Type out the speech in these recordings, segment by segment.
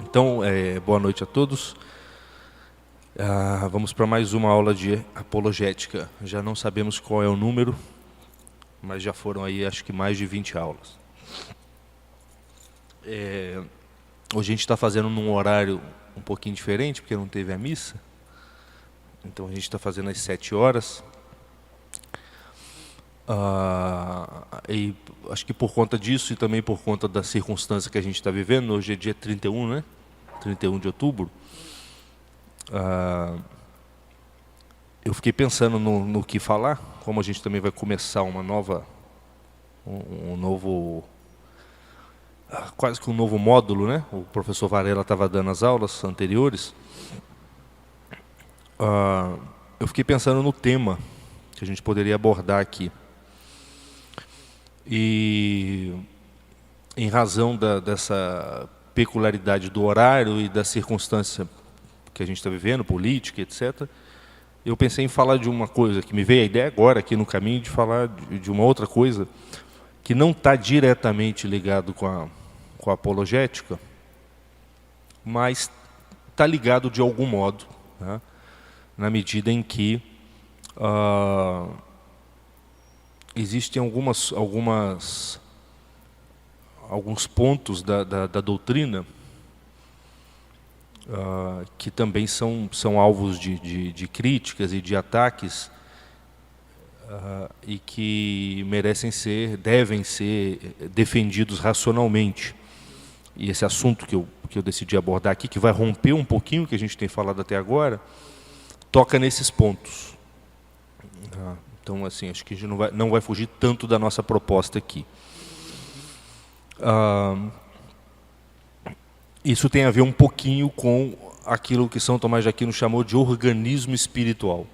Então, boa noite a todos. Vamos para mais uma aula de apologética. Já não sabemos qual é o número, mas já foram aí, acho que mais de 20 aulas. Hoje a gente está fazendo num horário um pouquinho diferente, porque não teve a missa. Então a gente está fazendo às 7 horas. E acho que por conta disso e também por conta da circunstância que a gente está vivendo, hoje é dia 31, né? 31 de outubro. Eu fiquei pensando no que falar, como a gente também vai começar uma nova, quase que um novo módulo, né? O professor Varela estava dando as aulas anteriores. Eu fiquei pensando no tema que a gente poderia abordar aqui. E em razão dessa peculiaridade do horário e da circunstância que a gente está vivendo, política, etc., eu pensei em falar de uma coisa que me veio a ideia agora, aqui no caminho, de falar de uma outra coisa que não está diretamente ligado com a apologética, mas está ligado de algum modo, né, na medida em que existem alguns pontos da doutrina que também são alvos de críticas e de ataques e que devem ser defendidos racionalmente. E esse assunto que eu decidi abordar aqui, que vai romper um pouquinho o que a gente tem falado até agora, toca nesses pontos. Então, assim, acho que a gente não vai fugir tanto da nossa proposta aqui. Isso tem a ver um pouquinho com aquilo que São Tomás de Aquino chamou de organismo espiritual.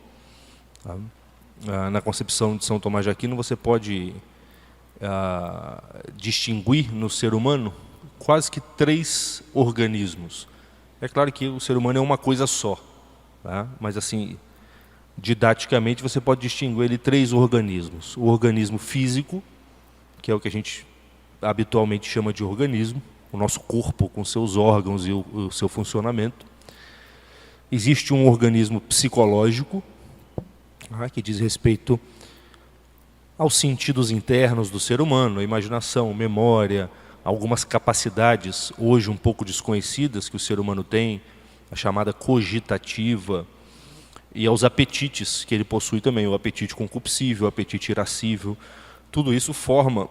Na concepção de São Tomás de Aquino, você pode distinguir no ser humano quase que 3 organismos. É claro que o ser humano é uma coisa só, tá? Mas assim, didaticamente você pode distinguir ele 3 organismos. O organismo físico, que é o que a gente habitualmente chama de organismo, o nosso corpo com seus órgãos e o seu funcionamento. Existe um organismo psicológico, que diz respeito aos sentidos internos do ser humano, a imaginação, memória, algumas capacidades hoje um pouco desconhecidas que o ser humano tem, a chamada cogitativa, e aos apetites que ele possui também, o apetite concupiscível, o apetite irascível. Tudo isso forma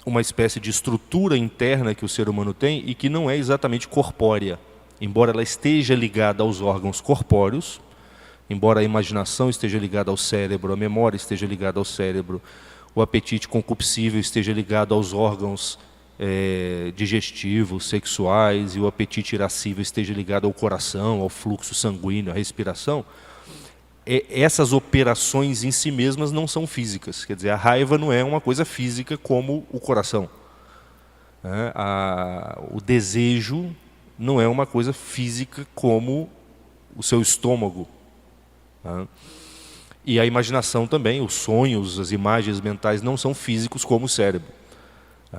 uma espécie de estrutura interna que o ser humano tem e que não é exatamente corpórea. Embora ela esteja ligada aos órgãos corpóreos, embora a imaginação esteja ligada ao cérebro, a memória esteja ligada ao cérebro, o apetite concupiscível esteja ligado aos órgãos digestivos, sexuais, e o apetite irascível esteja ligado ao coração, ao fluxo sanguíneo, à respiração, essas operações em si mesmas não são físicas. Quer dizer, a raiva não é uma coisa física como o coração. O desejo não é uma coisa física como o seu estômago. E a imaginação também, os sonhos, as imagens mentais não são físicos como o cérebro.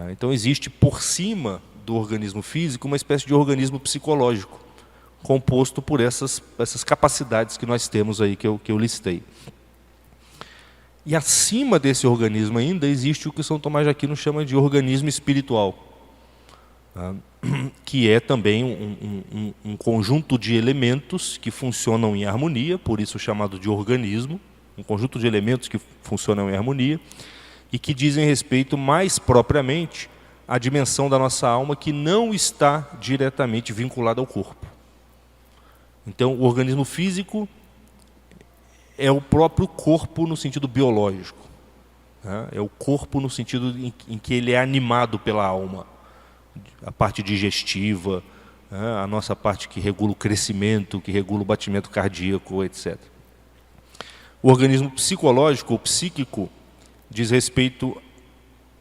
Então existe por cima do organismo físico uma espécie de organismo psicológico, composto por essas capacidades que nós temos aí, que eu listei. E acima desse organismo ainda existe o que São Tomás de Aquino chama de organismo espiritual, que é também um conjunto de elementos que funcionam em harmonia, por isso chamado de organismo, um conjunto de elementos que funcionam em harmonia e que dizem respeito mais propriamente à dimensão da nossa alma que não está diretamente vinculada ao corpo. Então, o organismo físico é o próprio corpo no sentido biológico. É o corpo no sentido em que ele é animado pela alma. A parte digestiva, a nossa parte que regula o crescimento, que regula o batimento cardíaco, etc. O organismo psicológico ou psíquico diz respeito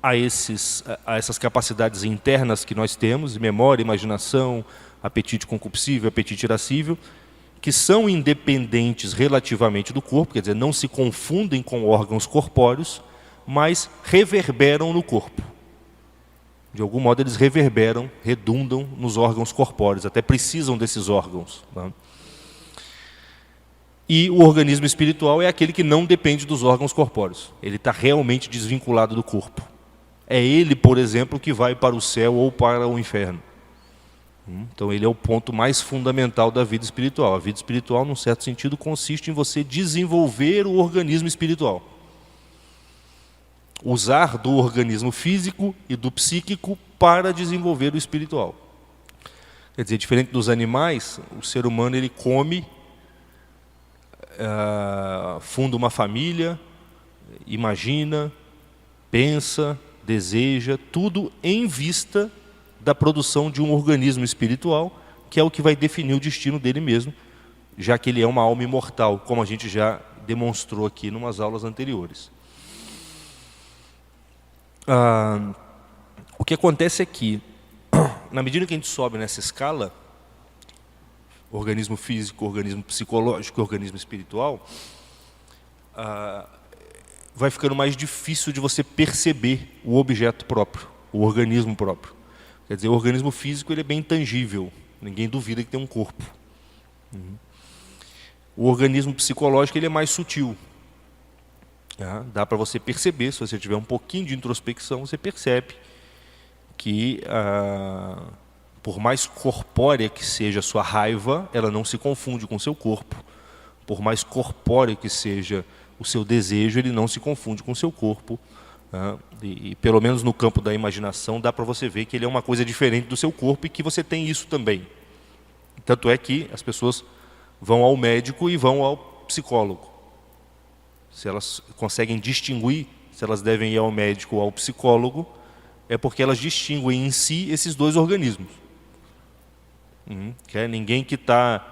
a essas capacidades internas que nós temos, memória, imaginação, apetite concupiscível, apetite irascível, que são independentes relativamente do corpo, quer dizer, não se confundem com órgãos corpóreos, mas reverberam no corpo. De algum modo eles reverberam, redundam nos órgãos corpóreos, até precisam desses órgãos. Tá? E o organismo espiritual é aquele que não depende dos órgãos corpóreos. Ele está realmente desvinculado do corpo. É ele, por exemplo, que vai para o céu ou para o inferno. Então ele é o ponto mais fundamental da vida espiritual. A vida espiritual, num certo sentido, consiste em você desenvolver o organismo espiritual. Usar do organismo físico e do psíquico para desenvolver o espiritual. Quer dizer, diferente dos animais, o ser humano ele come, funda uma família, imagina, pensa, deseja, tudo em vista da produção de um organismo espiritual, que é o que vai definir o destino dele mesmo, já que ele é uma alma imortal, como a gente já demonstrou aqui em umas aulas anteriores. O que acontece é que, na medida que a gente sobe nessa escala, organismo físico, organismo psicológico, organismo espiritual, vai ficando mais difícil de você perceber o objeto próprio, o organismo próprio. Quer dizer, o organismo físico ele é bem intangível, ninguém duvida que tem um corpo. O organismo psicológico ele é mais sutil. Dá para você perceber, se você tiver um pouquinho de introspecção, você percebe que, por mais corpórea que seja a sua raiva, ela não se confunde com o seu corpo. Por mais corpóreo que seja o seu desejo, ele não se confunde com o seu corpo. E pelo menos no campo da imaginação, dá para você ver que ele é uma coisa diferente do seu corpo e que você tem isso também. Tanto é que as pessoas vão ao médico e vão ao psicólogo. Se elas conseguem distinguir se elas devem ir ao médico ou ao psicólogo, é porque elas distinguem em si esses dois organismos. Que é ninguém que está...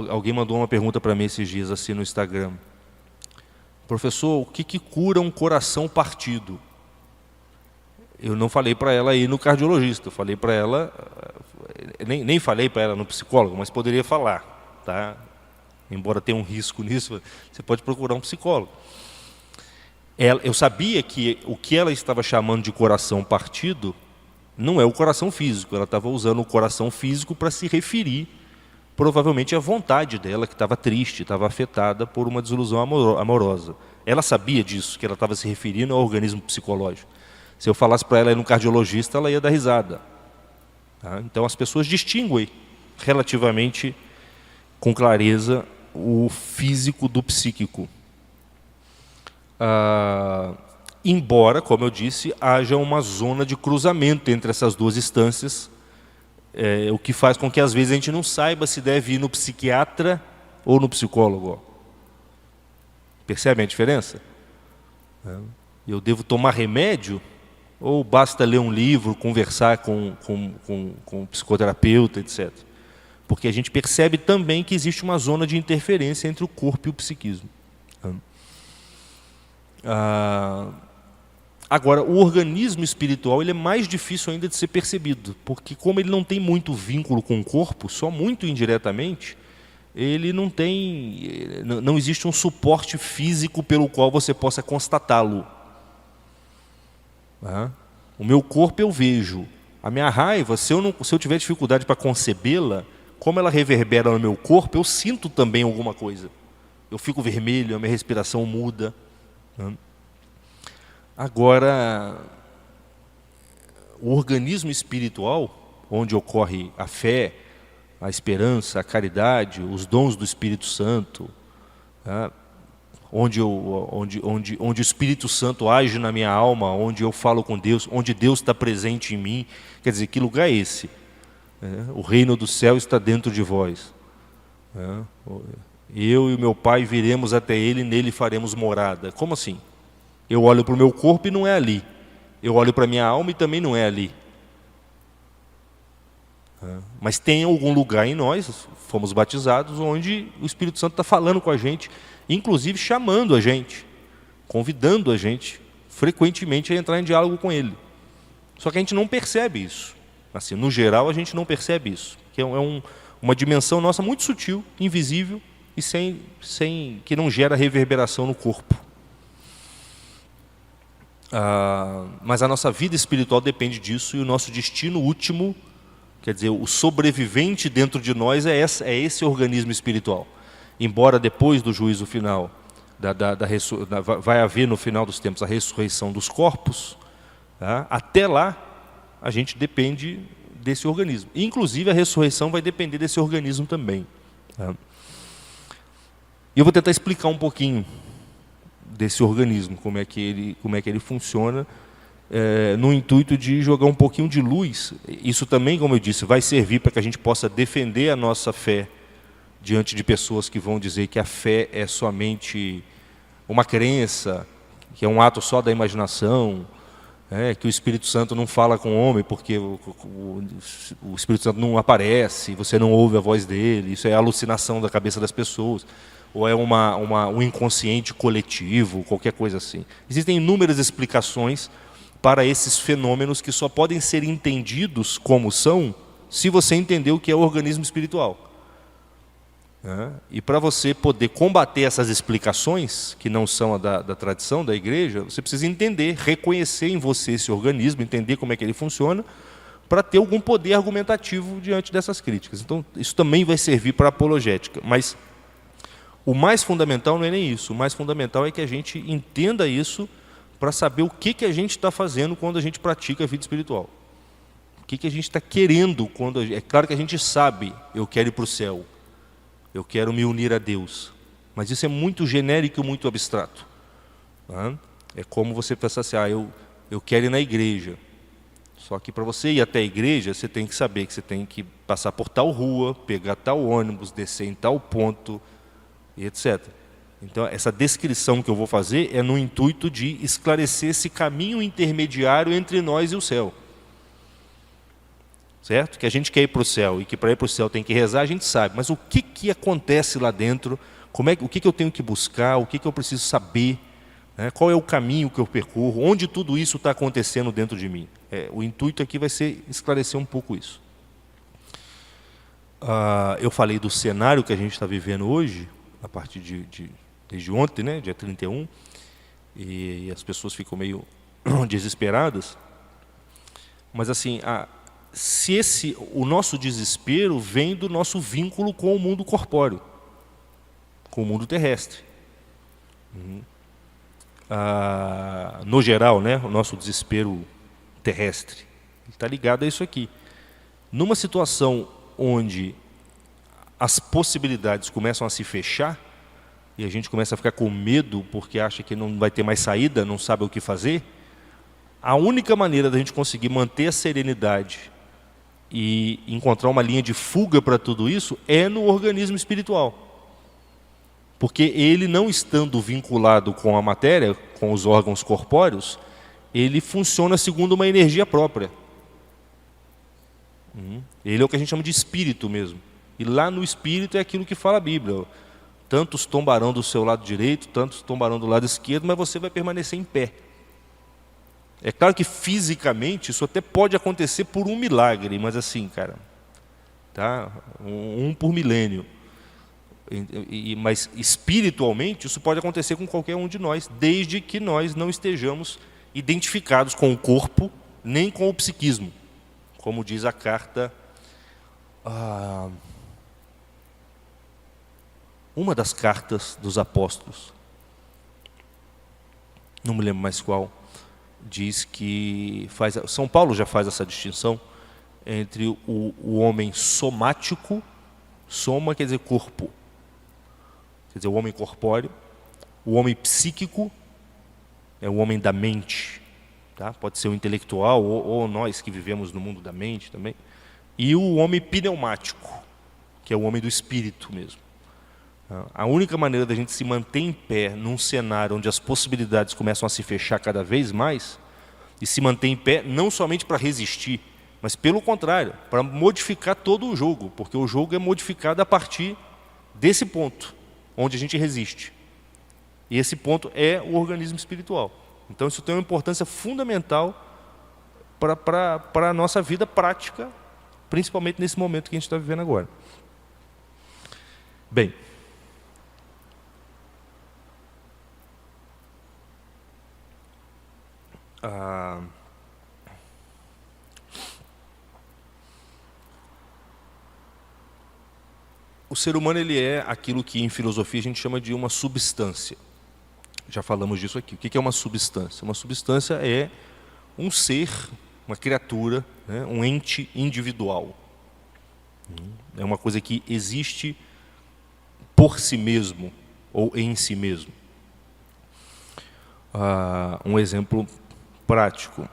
alguém mandou uma pergunta para mim esses dias assim no Instagram. Professor, o que cura um coração partido? Eu não falei para ela ir no cardiologista, eu falei para ela... Nem falei para ela no psicólogo, mas poderia falar, tá? Embora tenha um risco nisso, você pode procurar um psicólogo. Eu sabia que o que ela estava chamando de coração partido não é o coração físico. Ela estava usando o coração físico para se referir, provavelmente, à vontade dela, que estava triste, estava afetada por uma desilusão amorosa. Ela sabia disso, que ela estava se referindo ao organismo psicológico. Se eu falasse para ela ir no cardiologista, ela ia dar risada. Então as pessoas distinguem relativamente com clareza o físico do psíquico. Embora, como eu disse, haja uma zona de cruzamento entre essas duas instâncias, o que faz com que às vezes a gente não saiba se deve ir no psiquiatra ou no psicólogo. Percebem a diferença? Eu devo tomar remédio ou basta ler um livro, conversar com um psicoterapeuta, etc. Porque a gente percebe também que existe uma zona de interferência entre o corpo e o psiquismo. Agora, o organismo espiritual ele é mais difícil ainda de ser percebido, porque como ele não tem muito vínculo com o corpo, só muito indiretamente, ele não existe um suporte físico pelo qual você possa constatá-lo. O meu corpo eu vejo. A minha raiva, se eu tiver dificuldade para concebê-la, como ela reverbera no meu corpo, eu sinto também alguma coisa. Eu fico vermelho, a minha respiração muda. Agora, o organismo espiritual, onde ocorre a fé, a esperança, a caridade, os dons do Espírito Santo, onde o Espírito Santo age na minha alma, onde eu falo com Deus, onde Deus está presente em mim. Quer dizer, que lugar é esse? O reino do céu está dentro de vós. Eu e o meu Pai viremos até Ele e nele faremos morada. Como assim? Eu olho para o meu corpo e não é ali. Eu olho para a minha alma e também não é ali. Mas tem algum lugar em nós, fomos batizados, onde o Espírito Santo está falando com a gente, inclusive chamando a gente, convidando a gente frequentemente a entrar em diálogo com Ele. Só que a gente não percebe isso. Assim, no geral, a gente não percebe isso. Que é uma dimensão nossa muito sutil, invisível e que não gera reverberação no corpo. Mas a nossa vida espiritual depende disso, e o nosso destino último, quer dizer, o sobrevivente dentro de nós é esse organismo espiritual. Embora depois do juízo final, vai haver no final dos tempos a ressurreição dos corpos, tá? Até lá a gente depende desse organismo. Inclusive a ressurreição vai depender desse organismo também. Tá? E eu vou tentar explicar um pouquinho desse organismo, como é que ele funciona, no intuito de jogar um pouquinho de luz. Isso também, como eu disse, vai servir para que a gente possa defender a nossa fé diante de pessoas que vão dizer que a fé é somente uma crença, que é um ato só da imaginação, que o Espírito Santo não fala com o homem porque o Espírito Santo não aparece, você não ouve a voz dele, isso é alucinação da cabeça das pessoas, ou é um inconsciente coletivo, qualquer coisa assim. Existem inúmeras explicações para esses fenômenos que só podem ser entendidos como são se você entender o que é o organismo espiritual. E para você poder combater essas explicações, que não são da tradição da igreja, você precisa entender, reconhecer em você esse organismo, entender como é que ele funciona, para ter algum poder argumentativo diante dessas críticas. Então, isso também vai servir para a apologética. Mas o mais fundamental não é nem isso. O mais fundamental é que a gente entenda isso para saber o que a gente está fazendo quando a gente pratica a vida espiritual. O que a gente está querendo quando... É claro que a gente sabe, eu quero ir para o céu. Eu quero me unir a Deus. Mas isso é muito genérico e muito abstrato. É como você pensar assim, eu quero ir na igreja. Só que para você ir até a igreja, você tem que saber que você tem que passar por tal rua, pegar tal ônibus, descer em tal ponto, e etc. Então, essa descrição que eu vou fazer é no intuito de esclarecer esse caminho intermediário entre nós e o céu. Certo? Que a gente quer ir para o céu e que para ir para o céu tem que rezar, a gente sabe. Mas o que acontece lá dentro? O que eu tenho que buscar? O que eu preciso saber? Qual é o caminho que eu percorro? Onde tudo isso está acontecendo dentro de mim? O intuito aqui vai ser esclarecer um pouco isso. Eu falei do cenário que a gente está vivendo hoje, a partir desde ontem, né, dia 31, e as pessoas ficam meio desesperadas. Mas assim, o nosso desespero vem do nosso vínculo com o mundo corpóreo, com o mundo terrestre. No geral, né, o nosso desespero terrestre está ligado a isso aqui. Numa situação onde as possibilidades começam a se fechar, e a gente começa a ficar com medo porque acha que não vai ter mais saída, não sabe o que fazer, a única maneira da gente conseguir manter a serenidade e encontrar uma linha de fuga para tudo isso é no organismo espiritual. Porque ele, não estando vinculado com a matéria, com os órgãos corpóreos, ele funciona segundo uma energia própria. Ele é o que a gente chama de espírito mesmo. E lá no espírito é aquilo que fala a Bíblia. Tantos tombarão do seu lado direito, tantos tombarão do lado esquerdo, mas você vai permanecer em pé. É claro que fisicamente isso até pode acontecer por um milagre, mas assim, cara, tá? Um por milênio. Mas espiritualmente isso pode acontecer com qualquer um de nós, desde que nós não estejamos identificados com o corpo, nem com o psiquismo, como diz a carta, uma das cartas dos apóstolos, não me lembro mais qual, diz que São Paulo já faz essa distinção entre o homem somático, soma quer dizer corpo, quer dizer o homem corpóreo, o homem psíquico é o homem da mente, tá? Pode ser o intelectual ou nós que vivemos no mundo da mente também, e o homem pneumático, que é o homem do espírito mesmo. A única maneira da gente se manter em pé num cenário onde as possibilidades começam a se fechar cada vez mais, e se manter em pé não somente para resistir, mas pelo contrário, para modificar todo o jogo, porque o jogo é modificado a partir desse ponto, onde a gente resiste. E esse ponto é o organismo espiritual. Então isso tem uma importância fundamental para a nossa vida prática, principalmente nesse momento que a gente está vivendo agora. Bem, Ah, o ser humano ele é aquilo que em filosofia a gente chama de uma substância. Já falamos disso aqui. O que é uma substância? Uma substância é um ser, uma criatura, né, um ente individual. É uma coisa que existe por si mesmo ou em si mesmo. Um exemplo prático.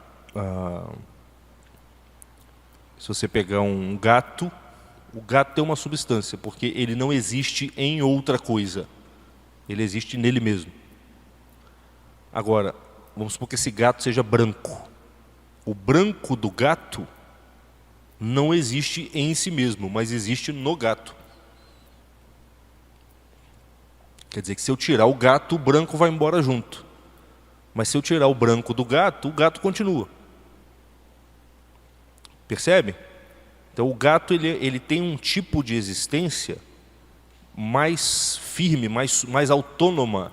Se você pegar um gato, o gato tem uma substância, porque ele não existe em outra coisa. Ele existe nele mesmo. Agora, vamos supor que esse gato seja branco. O branco do gato não existe em si mesmo, mas existe no gato. Quer dizer que se eu tirar o gato, o branco vai embora junto. Mas se eu tirar o branco do gato, o gato continua. Percebe? Então o gato ele tem um tipo de existência mais firme, mais autônoma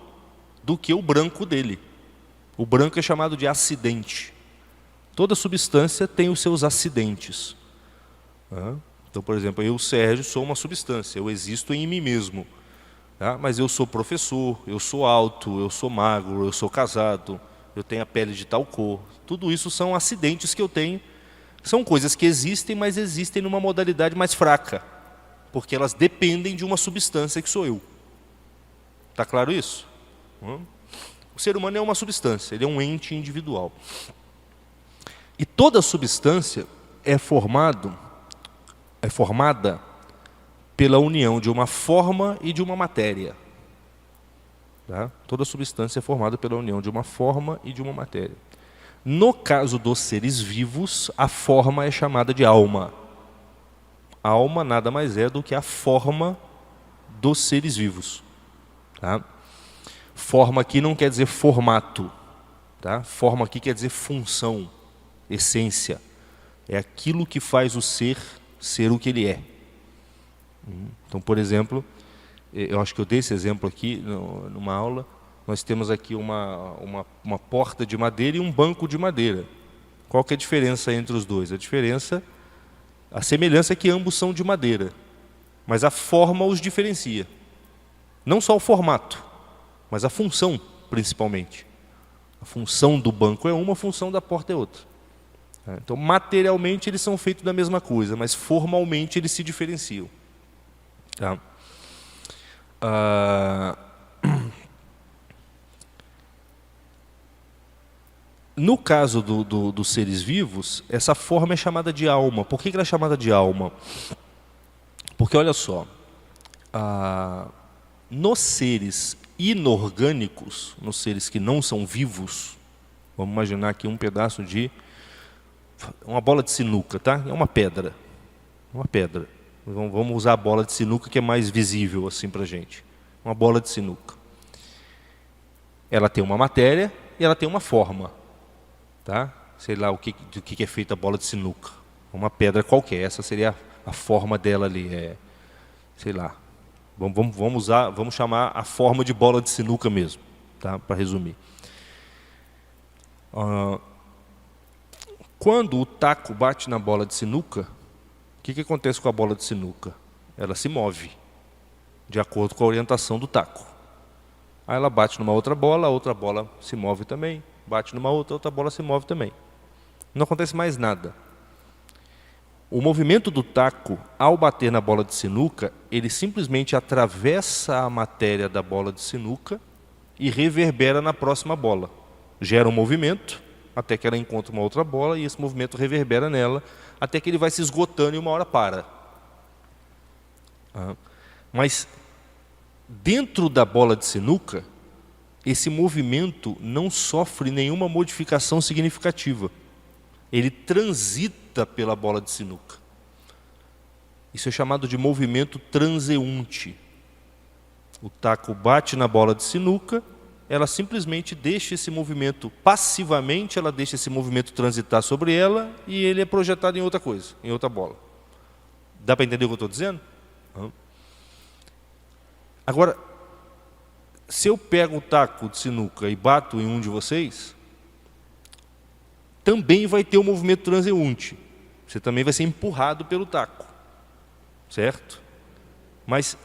do que o branco dele. O branco é chamado de acidente. Toda substância tem os seus acidentes. Então, por exemplo, eu, Sérgio, sou uma substância, eu existo em mim mesmo. Mas eu sou professor, eu sou alto, eu sou magro, eu sou casado, eu tenho a pele de tal cor. Tudo isso são acidentes que eu tenho. São coisas que existem, mas existem numa modalidade mais fraca, porque elas dependem de uma substância que sou eu. Está claro isso? O ser humano é uma substância, ele é um ente individual. E toda substância é formada pela união de uma forma e de uma matéria. Toda substância é formada pela união de uma forma e de uma matéria. No caso dos seres vivos, a forma é chamada de alma. A alma nada mais é do que a forma dos seres vivos. Forma aqui não quer dizer formato. Forma aqui quer dizer função, essência. É aquilo que faz o ser o que ele é. Então, por exemplo, eu acho que eu dei esse exemplo aqui numa aula. Nós temos aqui uma porta de madeira e um banco de madeira. Qual que é a diferença entre os dois? A semelhança é que ambos são de madeira, mas a forma os diferencia. Não só o formato, mas a função, principalmente. A função do banco é uma, a função da porta é outra. Então, materialmente, eles são feitos da mesma coisa, mas formalmente eles se diferenciam. No caso dos seres vivos, essa forma é chamada de alma. Por que ela é chamada de alma? Porque, olha só, nos seres inorgânicos, nos seres que não são vivos, vamos imaginar aqui um pedaço de uma bola de sinuca, É uma pedra. Vamos usar a bola de sinuca que é mais visível assim para a gente. Uma bola de sinuca. Ela tem uma matéria e ela tem uma forma. Sei lá do que é feita a bola de sinuca. Uma pedra qualquer, essa seria a forma dela ali. Sei lá. Vamos chamar a forma de bola de sinuca mesmo, para resumir. Quando o taco bate na bola de sinuca, o que acontece com a bola de sinuca? Ela se move, de acordo com a orientação do taco. Aí ela bate numa outra bola, a outra bola se move também. Bate numa outra bola se move também. Não acontece mais nada. O movimento do taco, ao bater na bola de sinuca, ele simplesmente atravessa a matéria da bola de sinuca e reverbera na próxima bola. Gera um movimento, até que ela encontra uma outra bola, e esse movimento reverbera nela, até que ele vai se esgotando e uma hora para. Mas, dentro da bola de sinuca, esse movimento não sofre nenhuma modificação significativa. Ele transita pela bola de sinuca. Isso é chamado de movimento transeunte. O taco bate na bola de sinuca, ela simplesmente deixa esse movimento, passivamente ela deixa esse movimento transitar sobre ela e ele é projetado em outra coisa, em outra bola. Dá para entender o que eu estou dizendo? Agora, se eu pego o taco de sinuca e bato em um de vocês, também vai ter um movimento transeunte. Você também vai ser empurrado pelo taco, certo? Mas,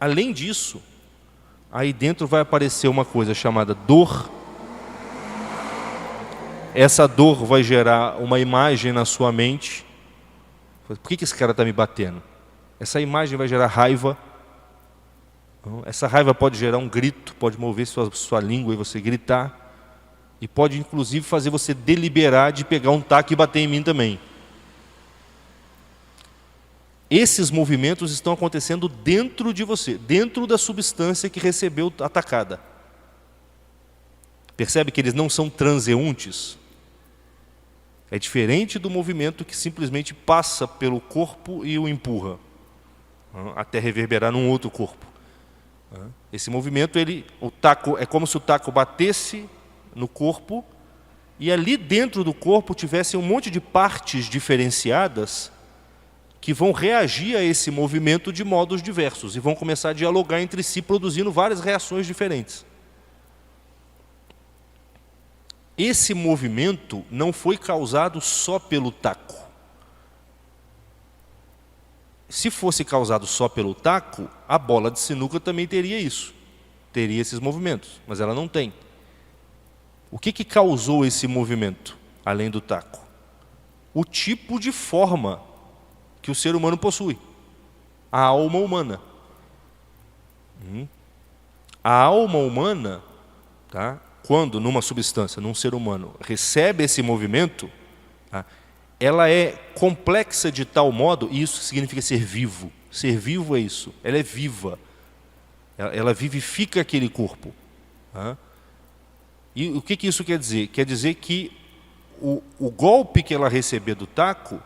além disso, aí dentro vai aparecer uma coisa chamada dor. Essa dor vai gerar uma imagem na sua mente. Por que esse cara está me batendo? Essa imagem vai gerar raiva. Essa raiva pode gerar um grito, pode mover sua língua e você gritar. E pode, inclusive, fazer você deliberar de pegar um taco e bater em mim também. Esses movimentos estão acontecendo dentro de você, dentro da substância que recebeu a tacada. Percebe que eles não são transeuntes? É diferente do movimento que simplesmente passa pelo corpo e o empurra, até reverberar num outro corpo. Esse movimento, o taco, é como se o taco batesse no corpo e ali dentro do corpo tivesse um monte de partes diferenciadas que vão reagir a esse movimento de modos diversos e vão começar a dialogar entre si, produzindo várias reações diferentes. Esse movimento não foi causado só pelo taco. Se fosse causado só pelo taco, a bola de sinuca também teria isso. Teria esses movimentos, mas ela não tem. O que causou esse movimento, além do taco? O tipo de forma que o ser humano possui. A alma humana. A alma humana, tá? Quando numa substância, num ser humano, recebe esse movimento, tá? Ela é complexa de tal modo, e isso significa ser vivo. Ser vivo é isso, ela é viva. Ela vivifica aquele corpo. Tá? E o que isso quer dizer? Quer dizer que o golpe que ela receber do taco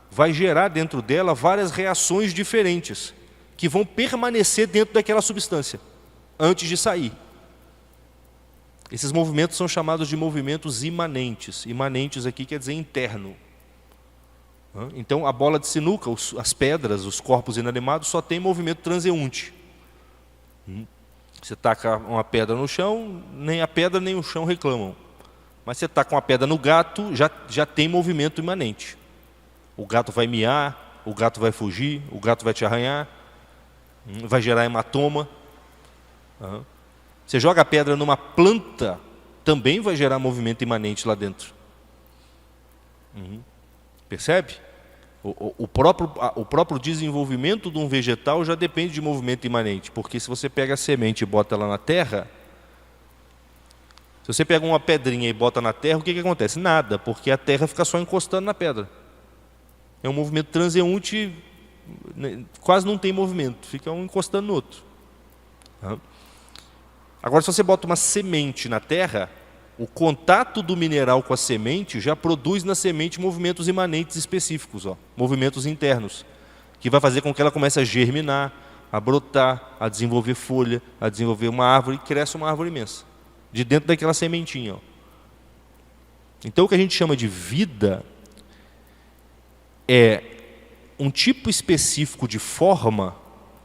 vai gerar dentro dela várias reações diferentes, que vão permanecer dentro daquela substância, antes de sair. Esses movimentos são chamados de movimentos imanentes. Imanentes aqui quer dizer interno. Então, a bola de sinuca, as pedras, os corpos inanimados, só tem movimento transeunte. Você taca uma pedra no chão, nem a pedra nem o chão reclamam. Mas você taca uma pedra no gato, já tem movimento imanente. O gato vai miar, o gato vai fugir, o gato vai te arranhar, vai gerar hematoma. Você joga a pedra numa planta, também vai gerar movimento imanente lá dentro. Percebe? O próprio desenvolvimento de um vegetal já depende de movimento imanente, porque se você pega a semente e bota ela na terra, se você pega uma pedrinha e bota na terra, o que acontece? Nada, porque a terra fica só encostando na pedra. É um movimento transeunte, quase não tem movimento, fica um encostando no outro. Agora, se você bota uma semente na terra, o contato do mineral com a semente já produz na semente movimentos imanentes específicos, movimentos internos, que vai fazer com que ela comece a germinar, a brotar, a desenvolver folha, a desenvolver uma árvore, e cresce uma árvore imensa, de dentro daquela sementinha. Então, o que a gente chama de vida é um tipo específico de forma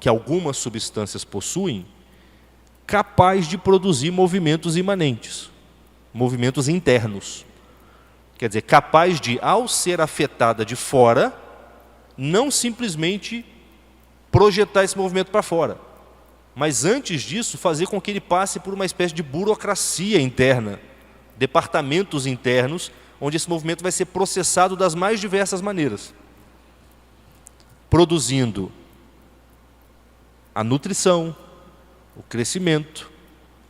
que algumas substâncias possuem, capaz de produzir movimentos imanentes, movimentos internos. Quer dizer, capaz de, ao ser afetada de fora, não simplesmente projetar esse movimento para fora, mas antes disso fazer com que ele passe por uma espécie de burocracia interna, departamentos internos, onde esse movimento vai ser processado das mais diversas maneiras, produzindo a nutrição, o crescimento,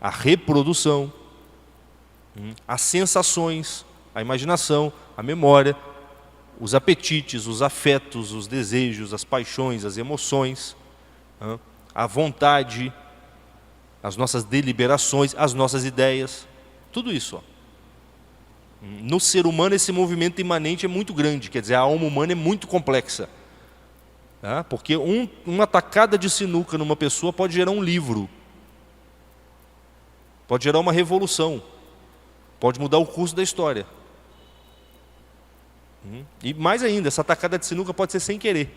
a reprodução, as sensações, a imaginação, a memória, os apetites, os afetos, os desejos, as paixões, as emoções, a vontade, as nossas deliberações, as nossas ideias, tudo isso. No ser humano, esse movimento imanente é muito grande, quer dizer, a alma humana é muito complexa. Porque uma tacada de sinuca numa pessoa pode gerar um livro, pode gerar uma revolução, pode mudar o curso da história. E mais ainda, essa tacada de sinuca pode ser sem querer.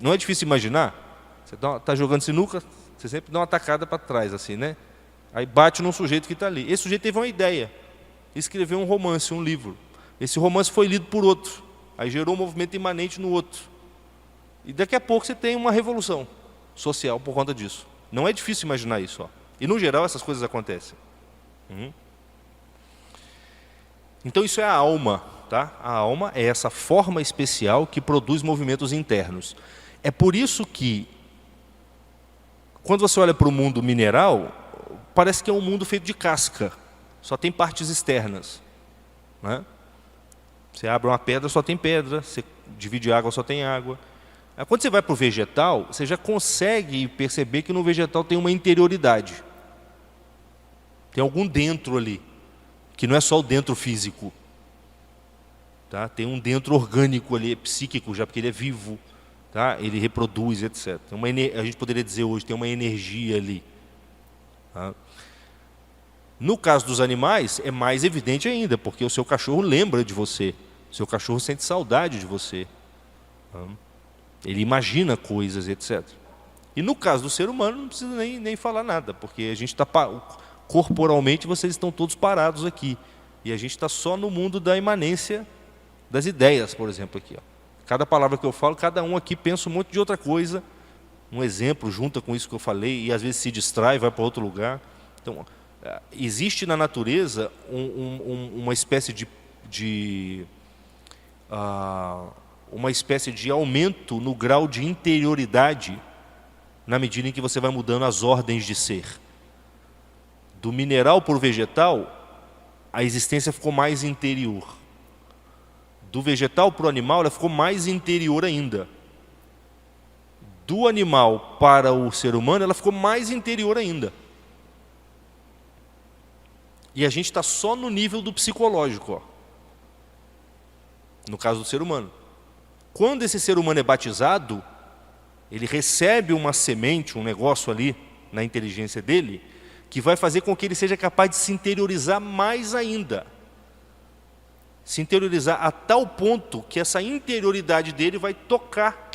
Não é difícil imaginar? Você está jogando sinuca, você sempre dá uma tacada para trás, assim, né? Aí bate num sujeito que está ali. Esse sujeito teve uma ideia. escreveu um romance, um livro. Esse romance foi lido por outro, aí gerou um movimento imanente no outro. E daqui a pouco você tem uma revolução social por conta disso. Não é difícil imaginar isso. Ó. E, no geral, essas coisas acontecem. Então, isso é a alma. Tá? A alma é essa forma especial que produz movimentos internos. É por isso que, quando você olha para o mundo mineral, parece que é um mundo feito de casca. Só tem partes externas. Né? Você abre uma pedra, só tem pedra. Você divide água, só tem água. Quando você vai para o vegetal, você já consegue perceber que no vegetal tem uma interioridade. Tem algum dentro ali, que não é só o dentro físico. Tá? Tem um dentro orgânico ali, psíquico já, porque ele é vivo. Tá? Ele reproduz, etc. A gente poderia dizer hoje, tem uma energia ali. Tá? No caso dos animais, é mais evidente ainda, porque o seu cachorro lembra de você. O seu cachorro sente saudade de você. Tá? Ele imagina coisas, etc. E no caso do ser humano, não precisa nem falar nada, porque a gente está corporalmente, vocês estão todos parados aqui. E a gente está só no mundo da imanência das ideias, por exemplo, aqui. Ó. Cada palavra que eu falo, cada um aqui pensa um monte de outra coisa. Um exemplo junta com isso que eu falei, e às vezes se distrai, vai para outro lugar. Então, existe na natureza uma espécie uma espécie de aumento no grau de interioridade na medida em que você vai mudando as ordens de ser. Do mineral para o vegetal, a existência ficou mais interior. Do vegetal para o animal, ela ficou mais interior ainda. Do animal para o ser humano, ela ficou mais interior ainda. E a gente está só no nível do psicológico, ó. No caso do ser humano. Quando esse ser humano é batizado, ele recebe uma semente, um negócio ali na inteligência dele, que vai fazer com que ele seja capaz de se interiorizar mais ainda. Se interiorizar a tal ponto que essa interioridade dele vai tocar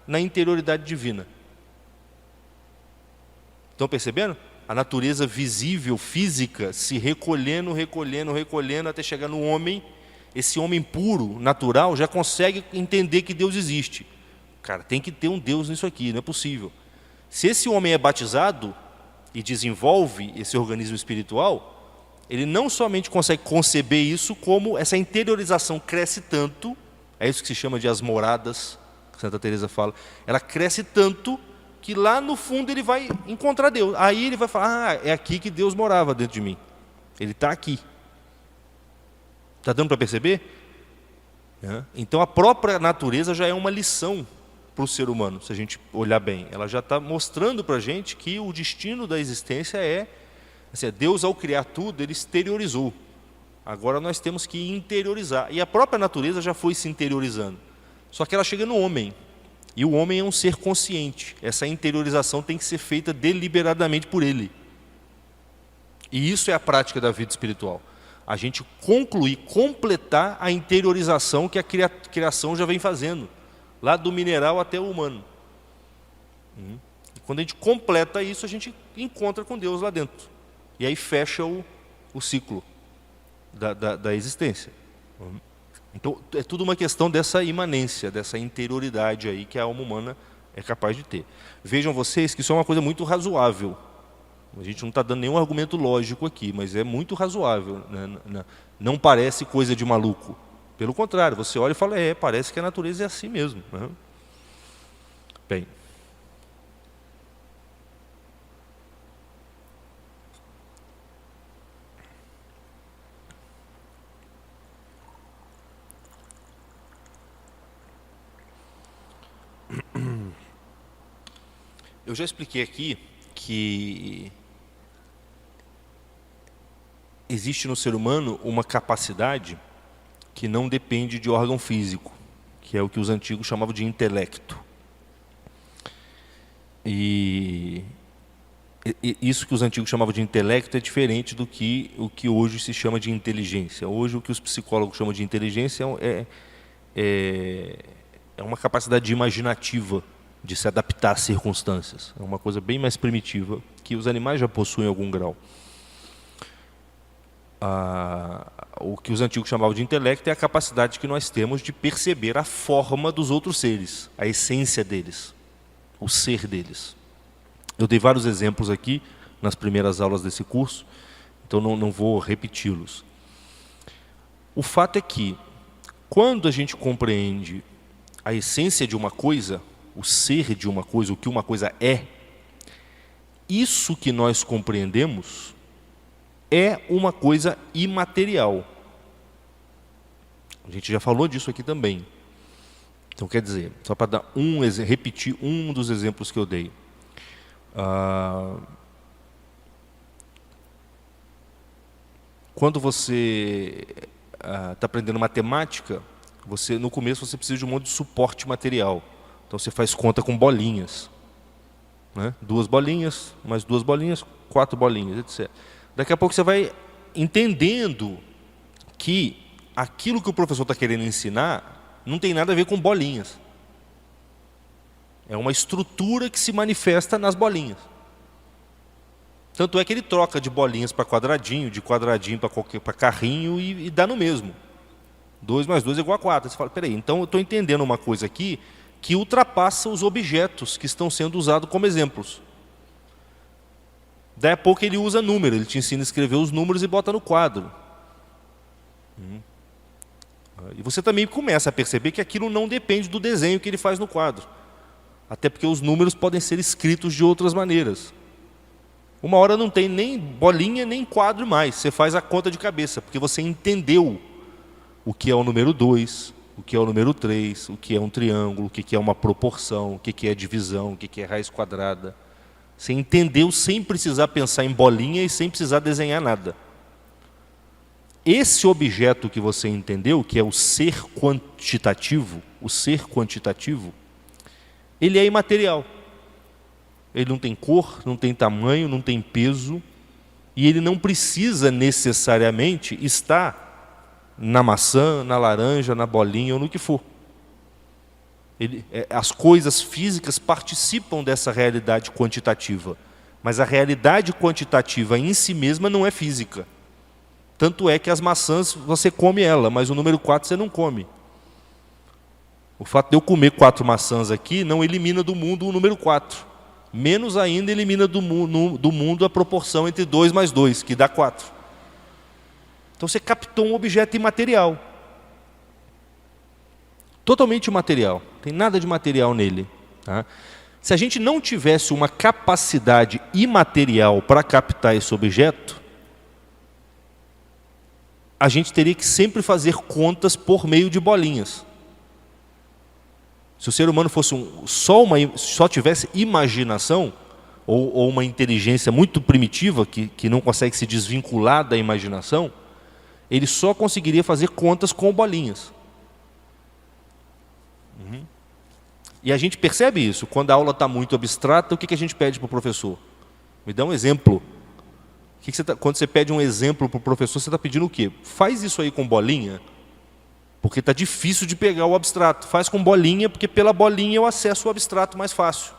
na interioridade divina. Estão percebendo? A natureza visível, física, se recolhendo, até chegar no homem. Esse homem puro, natural, já consegue entender que Deus existe. Cara, tem que ter um Deus nisso aqui, não é possível. Se esse homem é batizado e desenvolve esse organismo espiritual, ele não somente consegue conceber isso, como essa interiorização cresce tanto, é isso que se chama de as moradas, que Santa Teresa fala, ela cresce tanto que lá no fundo ele vai encontrar Deus. Aí ele vai falar, é aqui que Deus morava dentro de mim. Ele está aqui. Está dando para perceber? Então a própria natureza já é uma lição para o ser humano, se a gente olhar bem. Ela já está mostrando para a gente que o destino da existência é, assim, Deus ao criar tudo, ele exteriorizou. Agora nós temos que interiorizar. E a própria natureza já foi se interiorizando. Só que ela chega no homem. E o homem é um ser consciente. Essa interiorização tem que ser feita deliberadamente por ele. E isso é a prática da vida espiritual. A gente concluir, completar a interiorização que a criação já vem fazendo, lá do mineral até o humano. E quando a gente completa isso, a gente encontra com Deus lá dentro. E aí fecha o ciclo da existência. Então, é tudo uma questão dessa imanência, dessa interioridade aí que a alma humana é capaz de ter. Vejam vocês que isso é uma coisa muito razoável. A gente não está dando nenhum argumento lógico aqui, mas é muito razoável. Né? Não parece coisa de maluco. Pelo contrário, você olha e fala, parece que a natureza é assim mesmo. Né? Bem. Eu já expliquei aqui que existe no ser humano uma capacidade que não depende de órgão físico, que é o que os antigos chamavam de intelecto. E isso que os antigos chamavam de intelecto é diferente do que o que hoje se chama de inteligência. Hoje o que os psicólogos chamam de inteligência é uma capacidade imaginativa de se adaptar às circunstâncias. É uma coisa bem mais primitiva, que os animais já possuem em algum grau. o que os antigos chamavam de intelecto é a capacidade que nós temos de perceber a forma dos outros seres, a essência deles, o ser deles. Eu dei vários exemplos aqui nas primeiras aulas desse curso, então não vou repeti-los. O fato é que, quando a gente compreende a essência de uma coisa, o ser de uma coisa, o que uma coisa é, isso que nós compreendemos é uma coisa imaterial. A gente já falou disso aqui também. Então, quer dizer, só para dar repetir um dos exemplos que eu dei. Quando você está aprendendo matemática, no começo você precisa de um monte de suporte material. Então você faz conta com bolinhas, né? 2 bolinhas, mais 2 bolinhas, 4 bolinhas, etc. Daqui a pouco você vai entendendo que aquilo que o professor está querendo ensinar não tem nada a ver com bolinhas. É uma estrutura que se manifesta nas bolinhas. Tanto é que ele troca de bolinhas para quadradinho, de quadradinho para carrinho e dá no mesmo. 2 mais 2 é igual a 4. Você fala, peraí, então eu estou entendendo uma coisa aqui que ultrapassa os objetos que estão sendo usados como exemplos. Daí a pouco ele usa número, ele te ensina a escrever os números e bota no quadro. E você também começa a perceber que aquilo não depende do desenho que ele faz no quadro. Até porque os números podem ser escritos de outras maneiras. Uma hora não tem nem bolinha, nem quadro mais. Você faz a conta de cabeça, porque você entendeu o que é o número 2, o que é o número 3, o que é um triângulo, o que é uma proporção, o que é divisão, o que é raiz quadrada. Você entendeu sem precisar pensar em bolinha e sem precisar desenhar nada. Esse objeto que você entendeu, que é o ser quantitativo, ele é imaterial. Ele não tem cor, não tem tamanho, não tem peso, e ele não precisa necessariamente estar na maçã, na laranja, na bolinha ou no que for. As coisas físicas participam dessa realidade quantitativa, mas a realidade quantitativa em si mesma não é física. Tanto é que as maçãs você come ela, mas o número 4 você não come. O fato de eu comer 4 maçãs aqui não elimina do mundo o número 4. Menos ainda elimina do mundo a proporção entre 2 mais 2, que dá 4. Então você captou um objeto imaterial. Totalmente imaterial. Não tem nada de material nele. Tá? Se a gente não tivesse uma capacidade imaterial para captar esse objeto, a gente teria que sempre fazer contas por meio de bolinhas. Se o ser humano fosse só tivesse imaginação, ou uma inteligência muito primitiva, que não consegue se desvincular da imaginação, ele só conseguiria fazer contas com bolinhas. E a gente percebe isso. Quando a aula está muito abstrata, o que a gente pede para o professor? Me dá um exemplo. Quando você pede um exemplo para o professor, você está pedindo o quê? Faz isso aí com bolinha. Porque está difícil de pegar o abstrato. Faz com bolinha, porque pela bolinha eu acesso o abstrato mais fácil.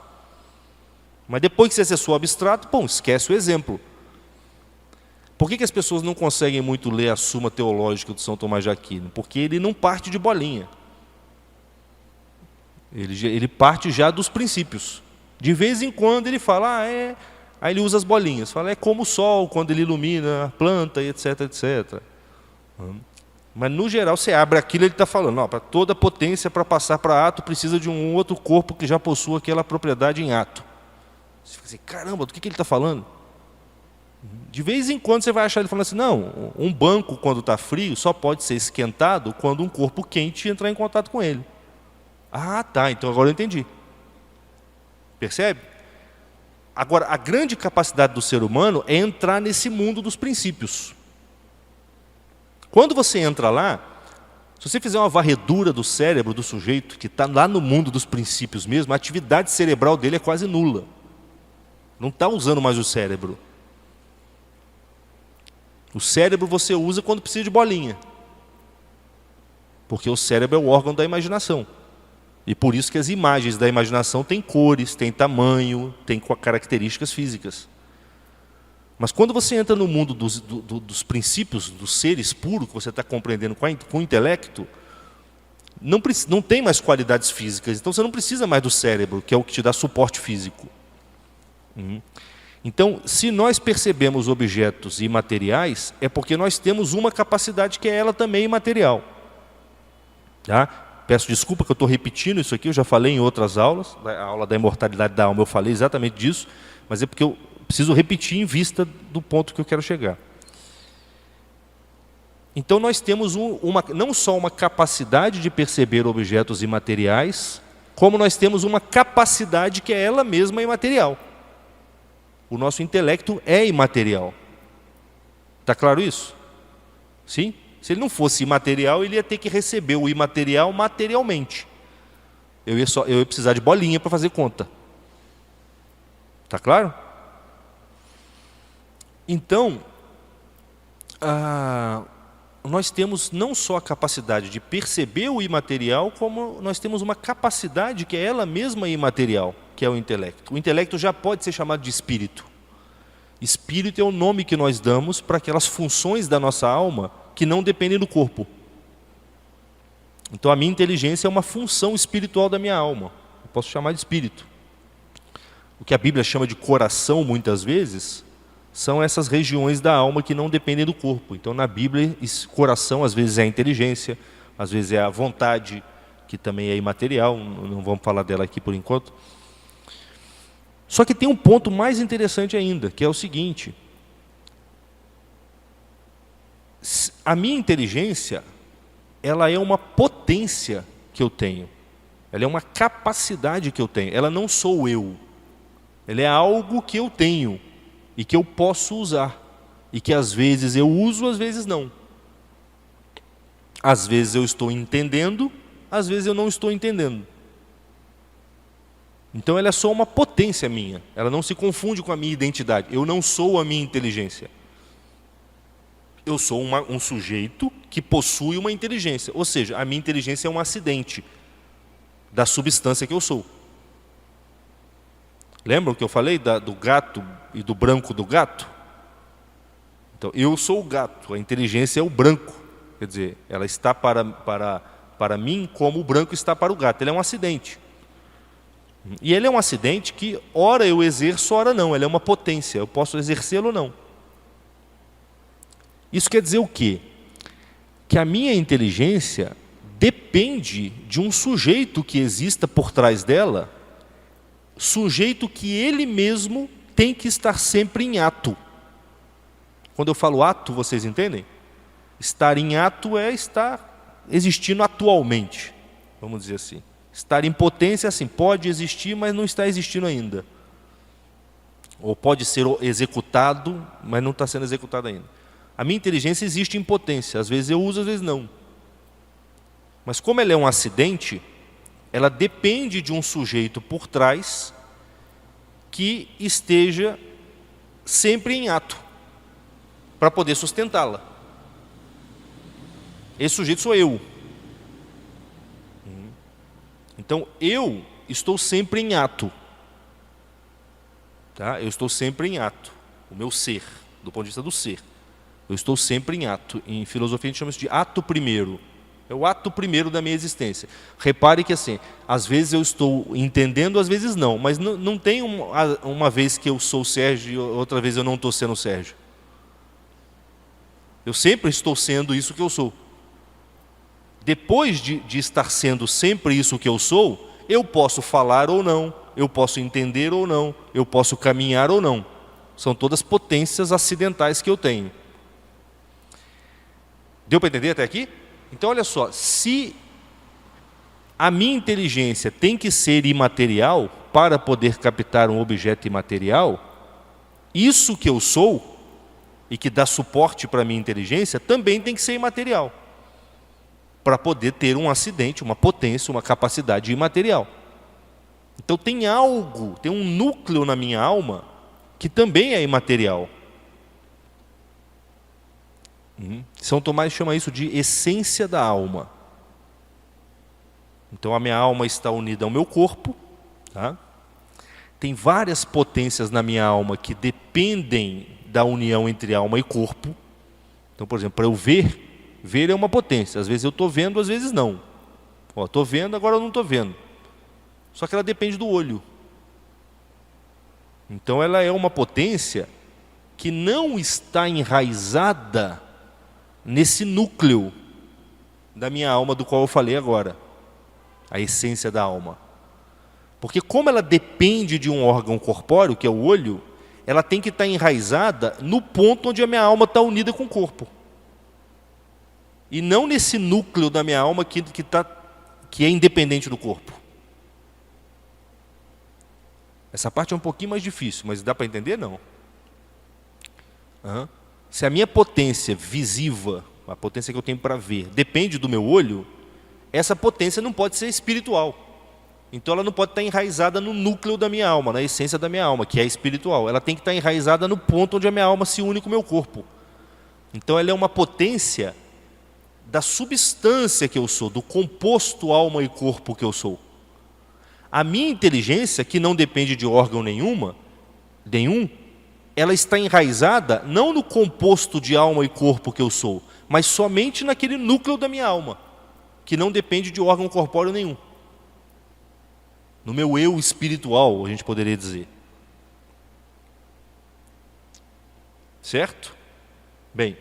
Mas depois que você acessou o abstrato, esquece o exemplo. Por que as pessoas não conseguem muito ler a Suma Teológica do São Tomás de Aquino? Porque ele não parte de bolinha. Ele parte já dos princípios. De vez em quando ele fala, aí ele usa as bolinhas. Fala, é como o sol, quando ele ilumina a planta, etc, etc. Mas, no geral, você abre aquilo e ele está falando, para toda potência, para passar para ato, precisa de um outro corpo que já possua aquela propriedade em ato. Você fica assim, caramba, do que ele está falando? De vez em quando você vai achar ele falando assim, não, um banco, quando está frio, só pode ser esquentado quando um corpo quente entrar em contato com ele. Ah, tá, então agora eu entendi. Percebe? Agora, a grande capacidade do ser humano é entrar nesse mundo dos princípios. Quando você entra lá, se você fizer uma varredura do cérebro do sujeito, que está lá no mundo dos princípios mesmo, a atividade cerebral dele é quase nula. Não está usando mais o cérebro. O cérebro você usa quando precisa de bolinha. Porque o cérebro é o órgão da imaginação. E por isso que as imagens da imaginação têm cores, têm tamanho, têm características físicas. Mas quando você entra no mundo dos princípios, dos seres puros, que você está compreendendo com o intelecto, não tem mais qualidades físicas. Então você não precisa mais do cérebro, que é o que te dá suporte físico. Então, se nós percebemos objetos imateriais, é porque nós temos uma capacidade que é ela também imaterial. Tá? Peço desculpa que eu estou repetindo isso aqui, eu já falei em outras aulas, a aula da imortalidade da alma eu falei exatamente disso, mas é porque eu preciso repetir em vista do ponto que eu quero chegar. Então nós temos não só uma capacidade de perceber objetos imateriais, como nós temos uma capacidade que é ela mesma imaterial. O nosso intelecto é imaterial. Está claro isso? Sim? Se ele não fosse imaterial, ele ia ter que receber o imaterial materialmente. Eu ia precisar de bolinha para fazer conta. Está claro? Então, nós temos não só a capacidade de perceber o imaterial, como nós temos uma capacidade que é ela mesma imaterial, que é o intelecto. O intelecto já pode ser chamado de espírito. Espírito é o nome que nós damos para aquelas funções da nossa alma que não dependem do corpo. Então a minha inteligência é uma função espiritual da minha alma. Eu posso chamar de espírito. O que a Bíblia chama de coração, muitas vezes, são essas regiões da alma que não dependem do corpo. Então na Bíblia, esse coração às vezes é a inteligência, às vezes é a vontade, que também é imaterial, não vamos falar dela aqui por enquanto. Só que tem um ponto mais interessante ainda, que é o seguinte: a minha inteligência, ela é uma potência que eu tenho, ela é uma capacidade que eu tenho, ela não sou eu, ela é algo que eu tenho e que eu posso usar, e que às vezes eu uso, às vezes não. Às vezes eu estou entendendo, às vezes eu não estou entendendo. Então ela é só uma potência minha, ela não se confunde com a minha identidade. Eu não sou a minha inteligência. Eu sou um sujeito que possui uma inteligência, ou seja, a minha inteligência é um acidente da substância que eu sou. Lembram que eu falei do gato e do branco do gato? Então, eu sou o gato, a inteligência é o branco. Quer dizer, ela está para mim como o branco está para o gato. Ele é um acidente. E ele é um acidente que, ora eu exerço, ora não. Ele é uma potência, eu posso exercê-lo ou não. Isso quer dizer o quê? Que a minha inteligência depende de um sujeito que exista por trás dela, sujeito que ele mesmo tem que estar sempre em ato. Quando eu falo ato, vocês entendem? Estar em ato é estar existindo atualmente, vamos dizer assim. Estar em potência, assim, pode existir, mas não está existindo ainda. Ou pode ser executado, mas não está sendo executado ainda. A minha inteligência existe em potência, às vezes eu uso, às vezes não. Mas como ela é um acidente, ela depende de um sujeito por trás que esteja sempre em ato, para poder sustentá-la. Esse sujeito sou eu. Então eu estou sempre em ato. Tá? Eu estou sempre em ato. O meu ser, do ponto de vista do ser. Eu estou sempre em ato. Em filosofia a gente chama isso de ato primeiro. É o ato primeiro da minha existência. Repare que assim, às vezes eu estou entendendo, às vezes não. Mas não tem uma vez que eu sou o Sérgio e outra vez eu não estou sendo o Sérgio. Eu sempre estou sendo isso que eu sou. Depois de estar sendo sempre isso que eu sou, eu posso falar ou não, eu posso entender ou não, eu posso caminhar ou não. São todas potências acidentais que eu tenho. Deu para entender até aqui? Então olha só, se a minha inteligência tem que ser imaterial para poder captar um objeto imaterial, isso que eu sou e que dá suporte para a minha inteligência também tem que ser imaterial, para poder ter um acidente, uma potência, uma capacidade imaterial. Então tem algo, tem um núcleo na minha alma que também é imaterial. São Tomás chama isso de essência da alma. Então a minha alma está unida ao meu corpo, tá? Tem várias potências na minha alma que dependem da união entre alma e corpo. Então, por exemplo, para eu ver é uma potência. Às vezes eu estou vendo, às vezes não. Estou vendo, agora eu não estou vendo. Só que ela depende do olho. Então ela é uma potência que não está enraizada nesse núcleo da minha alma do qual eu falei agora. A essência da alma. Porque como ela depende de um órgão corpóreo, que é o olho, ela tem que estar enraizada no ponto onde a minha alma está unida com o corpo. E não nesse núcleo da minha alma que é independente do corpo. Essa parte é um pouquinho mais difícil, mas dá para entender? Não. Se a minha potência visiva, a potência que eu tenho para ver, depende do meu olho, essa potência não pode ser espiritual. Então ela não pode estar enraizada no núcleo da minha alma, na essência da minha alma, que é espiritual. Ela tem que estar enraizada no ponto onde a minha alma se une com o meu corpo. Então ela é uma potência da substância que eu sou, do composto alma e corpo que eu sou. A minha inteligência, que não depende de órgão nenhum, ela está enraizada não no composto de alma e corpo que eu sou, mas somente naquele núcleo da minha alma, que não depende de órgão corpóreo nenhum. No meu eu espiritual, a gente poderia dizer. Certo? Bem.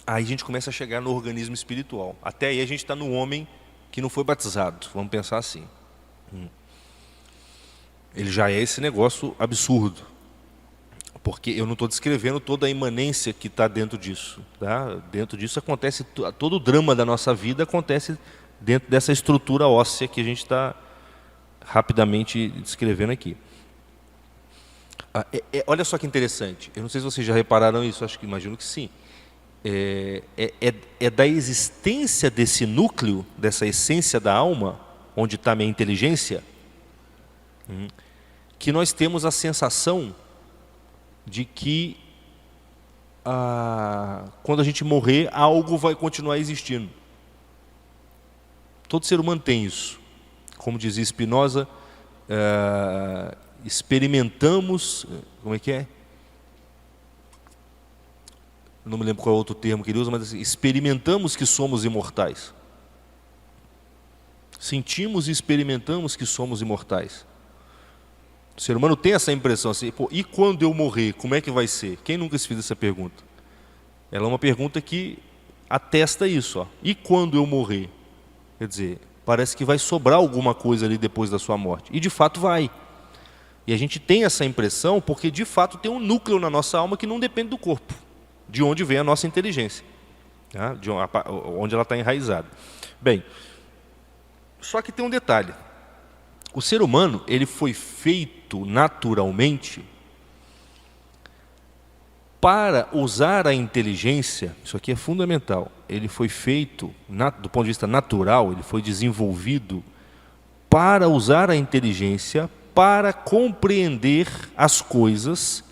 Aí a gente começa a chegar no organismo espiritual. Até aí a gente está no homem que não foi batizado. Vamos pensar assim. Ele já é esse negócio absurdo. Porque eu não estou descrevendo toda a imanência que está dentro disso. Tá? Dentro disso acontece, todo o drama da nossa vida acontece dentro dessa estrutura óssea que a gente está rapidamente descrevendo aqui. Olha só que interessante. Eu não sei se vocês já repararam isso, imagino que sim. É da existência desse núcleo, dessa essência da alma, onde está a minha inteligência, que nós temos a sensação de que quando a gente morrer, algo vai continuar existindo. Todo ser humano tem isso. Como dizia Spinoza, experimentamos, como é que é? Não me lembro qual é o outro termo que ele usa, mas assim, experimentamos que somos imortais. Sentimos e experimentamos que somos imortais. O ser humano tem essa impressão assim, e quando eu morrer, como é que vai ser? Quem nunca se fez essa pergunta? Ela é uma pergunta que atesta isso. E quando eu morrer? Quer dizer, parece que vai sobrar alguma coisa ali depois da sua morte. E de fato vai. E a gente tem essa impressão porque de fato tem um núcleo na nossa alma que não depende do corpo. De onde vem a nossa inteligência. Tá? Onde ela está enraizada. Bem, só que tem um detalhe. O ser humano, ele foi feito naturalmente para usar a inteligência, isso aqui é fundamental, ele foi feito, do ponto de vista natural, ele foi desenvolvido para usar a inteligência para compreender as coisas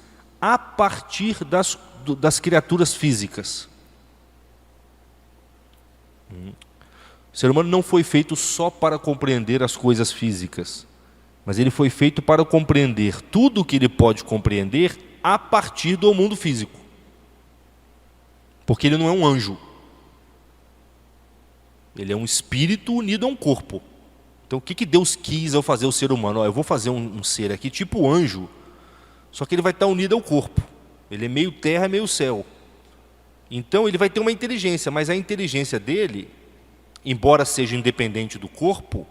a partir das criaturas físicas. O ser humano não foi feito só para compreender as coisas físicas, mas ele foi feito para compreender tudo o que ele pode compreender a partir do mundo físico. Porque ele não é um anjo. Ele é um espírito unido a um corpo. Então o que Deus quis ao fazer o ser humano? Eu vou fazer um ser aqui tipo anjo, só que ele vai estar unido ao corpo. Ele é meio terra, meio céu. Então ele vai ter uma inteligência, mas a inteligência dele, embora seja independente do corpo,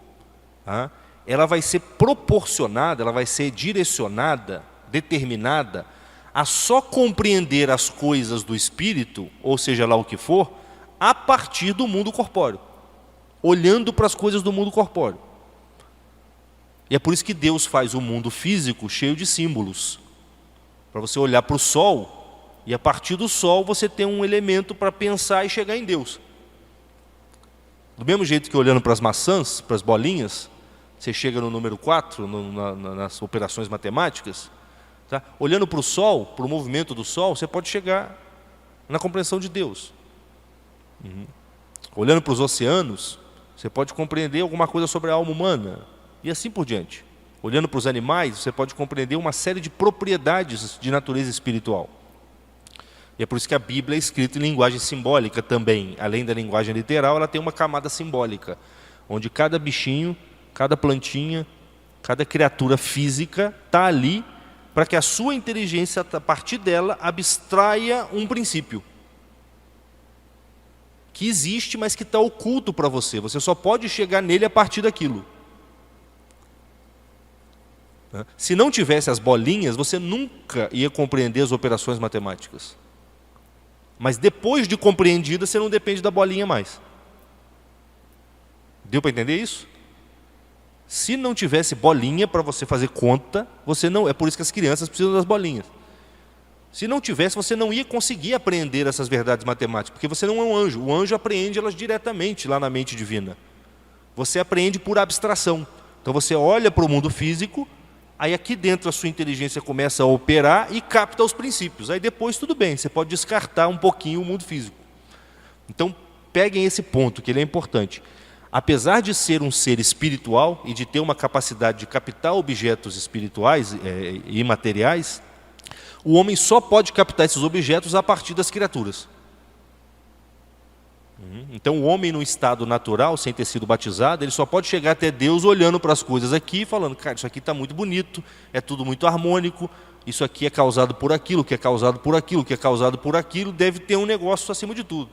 ela vai ser proporcionada, ela vai ser direcionada, determinada a só compreender as coisas do espírito, ou seja lá o que for, a partir do mundo corpóreo, olhando para as coisas do mundo corpóreo. E é por isso que Deus faz o mundo físico cheio de símbolos, para você olhar para o sol, e a partir do sol você tem um elemento para pensar e chegar em Deus. Do mesmo jeito que olhando para as maçãs, para as bolinhas, você chega no número 4, nas operações matemáticas, tá? Olhando para o sol, para o movimento do sol, você pode chegar na compreensão de Deus. Olhando para os oceanos, você pode compreender alguma coisa sobre a alma humana, e assim por diante. Olhando para os animais, você pode compreender uma série de propriedades de natureza espiritual. E é por isso que a Bíblia é escrita em linguagem simbólica também. Além da linguagem literal, ela tem uma camada simbólica, onde cada bichinho, cada plantinha, cada criatura física está ali para que a sua inteligência, a partir dela, abstraia um princípio que existe, mas que está oculto para você. Você só pode chegar nele a partir daquilo. Se não tivesse as bolinhas, você nunca ia compreender as operações matemáticas. Mas depois de compreendida, você não depende da bolinha mais. Deu para entender isso? Se não tivesse bolinha para você fazer conta, você não. É por isso que as crianças precisam das bolinhas. Se não tivesse, você não ia conseguir aprender essas verdades matemáticas, porque você não é um anjo. O anjo apreende elas diretamente lá na mente divina. Você apreende por abstração. Então você olha para o mundo físico, aí aqui dentro a sua inteligência começa a operar e capta os princípios. Aí depois tudo bem, você pode descartar um pouquinho o mundo físico. Então peguem esse ponto, que ele é importante. Apesar de ser um ser espiritual e de ter uma capacidade de captar objetos espirituais e imateriais, o homem só pode captar esses objetos a partir das criaturas. Então o homem no estado natural, sem ter sido batizado, ele só pode chegar até Deus olhando para as coisas aqui e falando, cara, isso aqui está muito bonito, é tudo muito harmônico, isso aqui é causado por aquilo, que é causado por aquilo, que é causado por aquilo, deve ter um negócio acima de tudo.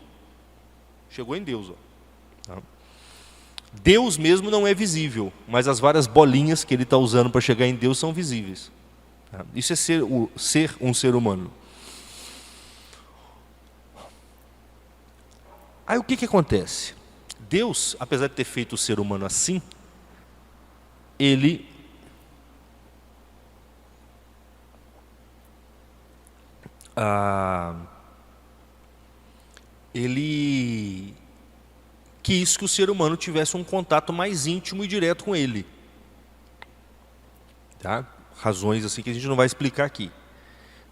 Chegou em Deus. Ó. Tá? Deus mesmo não é visível, mas as várias bolinhas que ele está usando para chegar em Deus são visíveis. Tá? Isso é ser um ser humano. Aí o que acontece? Deus, apesar de ter feito o ser humano assim, ele quis que o ser humano tivesse um contato mais íntimo e direto com ele. Tá? Razões assim que a gente não vai explicar aqui.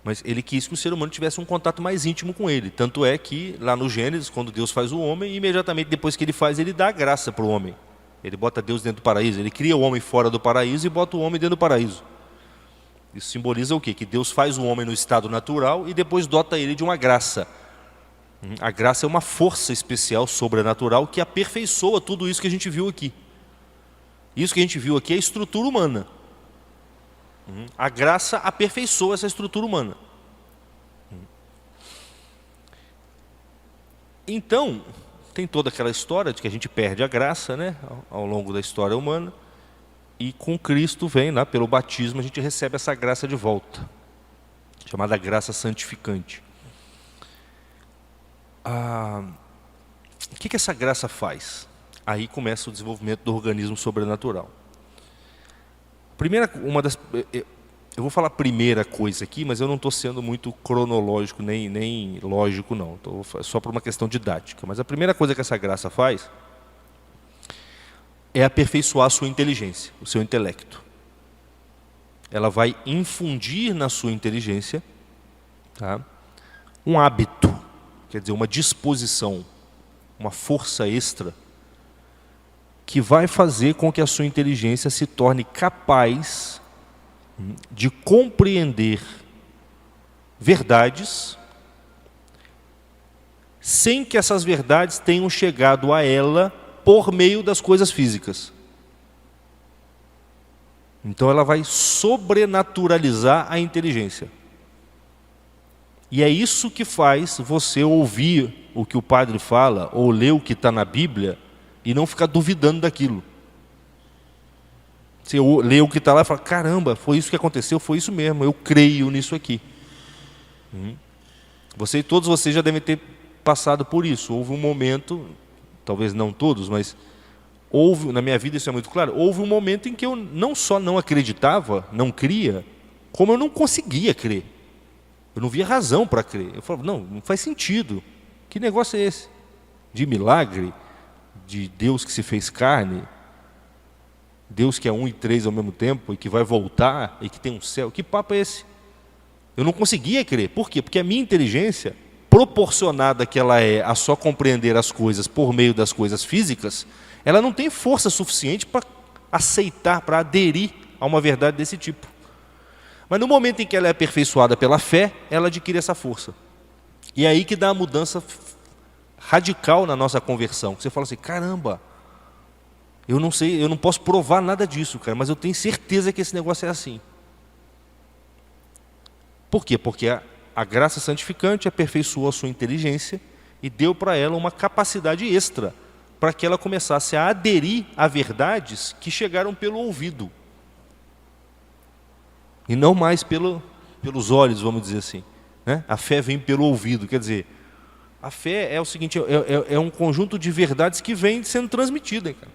Mas ele quis que o ser humano tivesse um contato mais íntimo com ele. Tanto é que, lá no Gênesis, quando Deus faz o homem, imediatamente depois que ele faz, ele dá a graça para o homem. Ele bota Deus dentro do paraíso. Ele cria o homem fora do paraíso e bota o homem dentro do paraíso. Isso simboliza o quê? Que Deus faz o homem no estado natural e depois dota ele de uma graça. A graça é uma força especial, sobrenatural, que aperfeiçoa tudo isso que a gente viu aqui. Isso que a gente viu aqui é a estrutura humana. A graça aperfeiçoa essa estrutura humana. Então, tem toda aquela história de que a gente perde a graça, né, ao longo da história humana, e com Cristo vem, lá, pelo batismo, a gente recebe essa graça de volta, chamada graça santificante. O que essa graça faz? Aí começa o desenvolvimento do organismo sobrenatural. Eu vou falar a primeira coisa aqui, mas eu não estou sendo muito cronológico, nem lógico, não. Estou só por uma questão didática. Mas a primeira coisa que essa graça faz é aperfeiçoar a sua inteligência, o seu intelecto. Ela vai infundir na sua inteligência, tá, um hábito, quer dizer, uma disposição, uma força extra, que vai fazer com que a sua inteligência se torne capaz de compreender verdades sem que essas verdades tenham chegado a ela por meio das coisas físicas. Então ela vai sobrenaturalizar a inteligência. E é isso que faz você ouvir o que o padre fala ou ler o que está na Bíblia e não ficar duvidando daquilo. Você lê o que está lá e fala, caramba, foi isso que aconteceu, foi isso mesmo, eu creio nisso aqui. Todos vocês já devem ter passado por isso. Houve um momento, talvez não todos, mas na minha vida isso é muito claro, houve um momento em que eu não só não acreditava, não cria, como eu não conseguia crer. Eu não via razão para crer. Eu falava, não faz sentido. Que negócio é esse? De milagre? De Deus que se fez carne? Deus que é 1 e 3 ao mesmo tempo e que vai voltar e que tem um céu? Que papo é esse? Eu não conseguia crer. Por quê? Porque a minha inteligência, proporcionada que ela é a só compreender as coisas por meio das coisas físicas, ela não tem força suficiente para aceitar, para aderir a uma verdade desse tipo. Mas no momento em que ela é aperfeiçoada pela fé, ela adquire essa força. E é aí que dá a mudança radical na nossa conversão. Você fala assim, caramba, eu não sei, eu não posso provar nada disso, cara, mas eu tenho certeza que esse negócio é assim. Por quê? Porque a graça santificante aperfeiçoou a sua inteligência e deu para ela uma capacidade extra para que ela começasse a aderir a verdades que chegaram pelo ouvido. E não mais pelos olhos, vamos dizer assim. Né? A fé vem pelo ouvido, quer dizer, a fé é o seguinte, é um conjunto de verdades que vem sendo transmitida. Cara.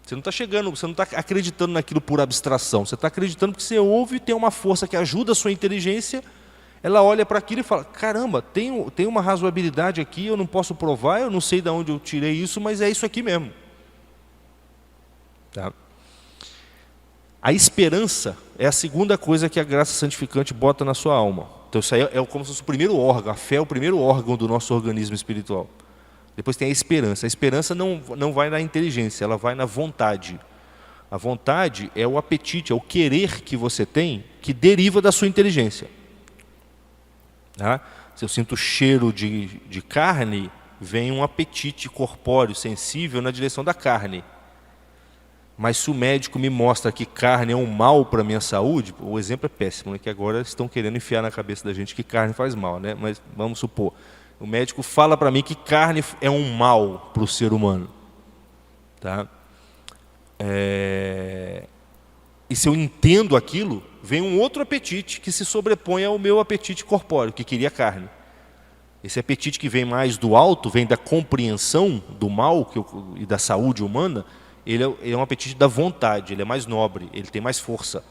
Você não está chegando, você não está acreditando naquilo por abstração, você está acreditando porque você ouve e tem uma força que ajuda a sua inteligência, ela olha para aquilo e fala, caramba, tem uma razoabilidade aqui, eu não posso provar, eu não sei de onde eu tirei isso, mas é isso aqui mesmo. Tá? A esperança é a segunda coisa que a graça santificante bota na sua alma. Então isso aí é como se fosse o primeiro órgão, a fé é o primeiro órgão do nosso organismo espiritual. Depois tem a esperança. A esperança não vai na inteligência, ela vai na vontade. A vontade é o apetite, é o querer que você tem, que deriva da sua inteligência. Tá? Se eu sinto cheiro de carne, vem um apetite corpóreo, sensível na direção da carne. Mas se o médico me mostra que carne é um mal para a minha saúde, o exemplo é péssimo, né? Que agora estão querendo enfiar na cabeça da gente que carne faz mal, né? Mas vamos supor, o médico fala para mim que carne é um mal para o ser humano. Tá? E se eu entendo aquilo, vem um outro apetite que se sobrepõe ao meu apetite corpóreo, que queria carne. Esse apetite que vem mais do alto, vem da compreensão do mal e da saúde humana, ele é um apetite da vontade, ele é mais nobre, ele tem mais força.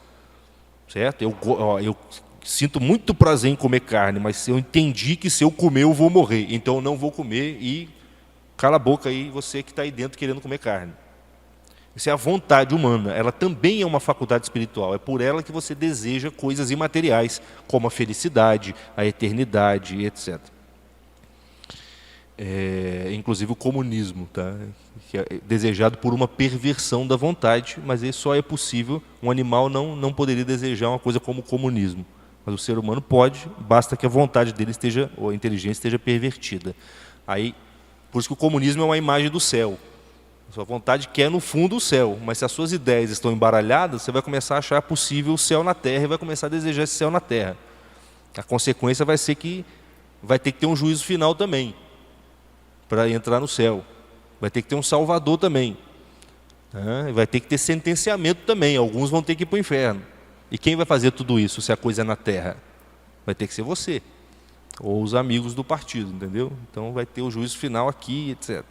Certo? Eu sinto muito prazer em comer carne, mas eu entendi que se eu comer eu vou morrer, então eu não vou comer e cala a boca aí você que está aí dentro querendo comer carne. Isso é a vontade humana, ela também é uma faculdade espiritual, é por ela que você deseja coisas imateriais, como a felicidade, a eternidade, etc. Inclusive o comunismo, tá? Que é desejado por uma perversão da vontade, mas isso só é possível, um animal não poderia desejar uma coisa como o comunismo. Mas o ser humano pode, basta que a vontade dele esteja, ou a inteligência esteja pervertida. Aí, por isso que o comunismo é uma imagem do céu. A sua vontade quer no fundo o céu, mas se as suas ideias estão embaralhadas, você vai começar a achar possível o céu na terra e vai começar a desejar esse céu na terra. A consequência vai ser que vai ter que ter um juízo final também, para entrar no céu. Vai ter que ter um salvador também. Vai ter que ter sentenciamento também, alguns vão ter que ir para o inferno. E quem vai fazer tudo isso se a coisa é na terra? Vai ter que ser você, ou os amigos do partido, entendeu? Então vai ter o juízo final aqui, etc.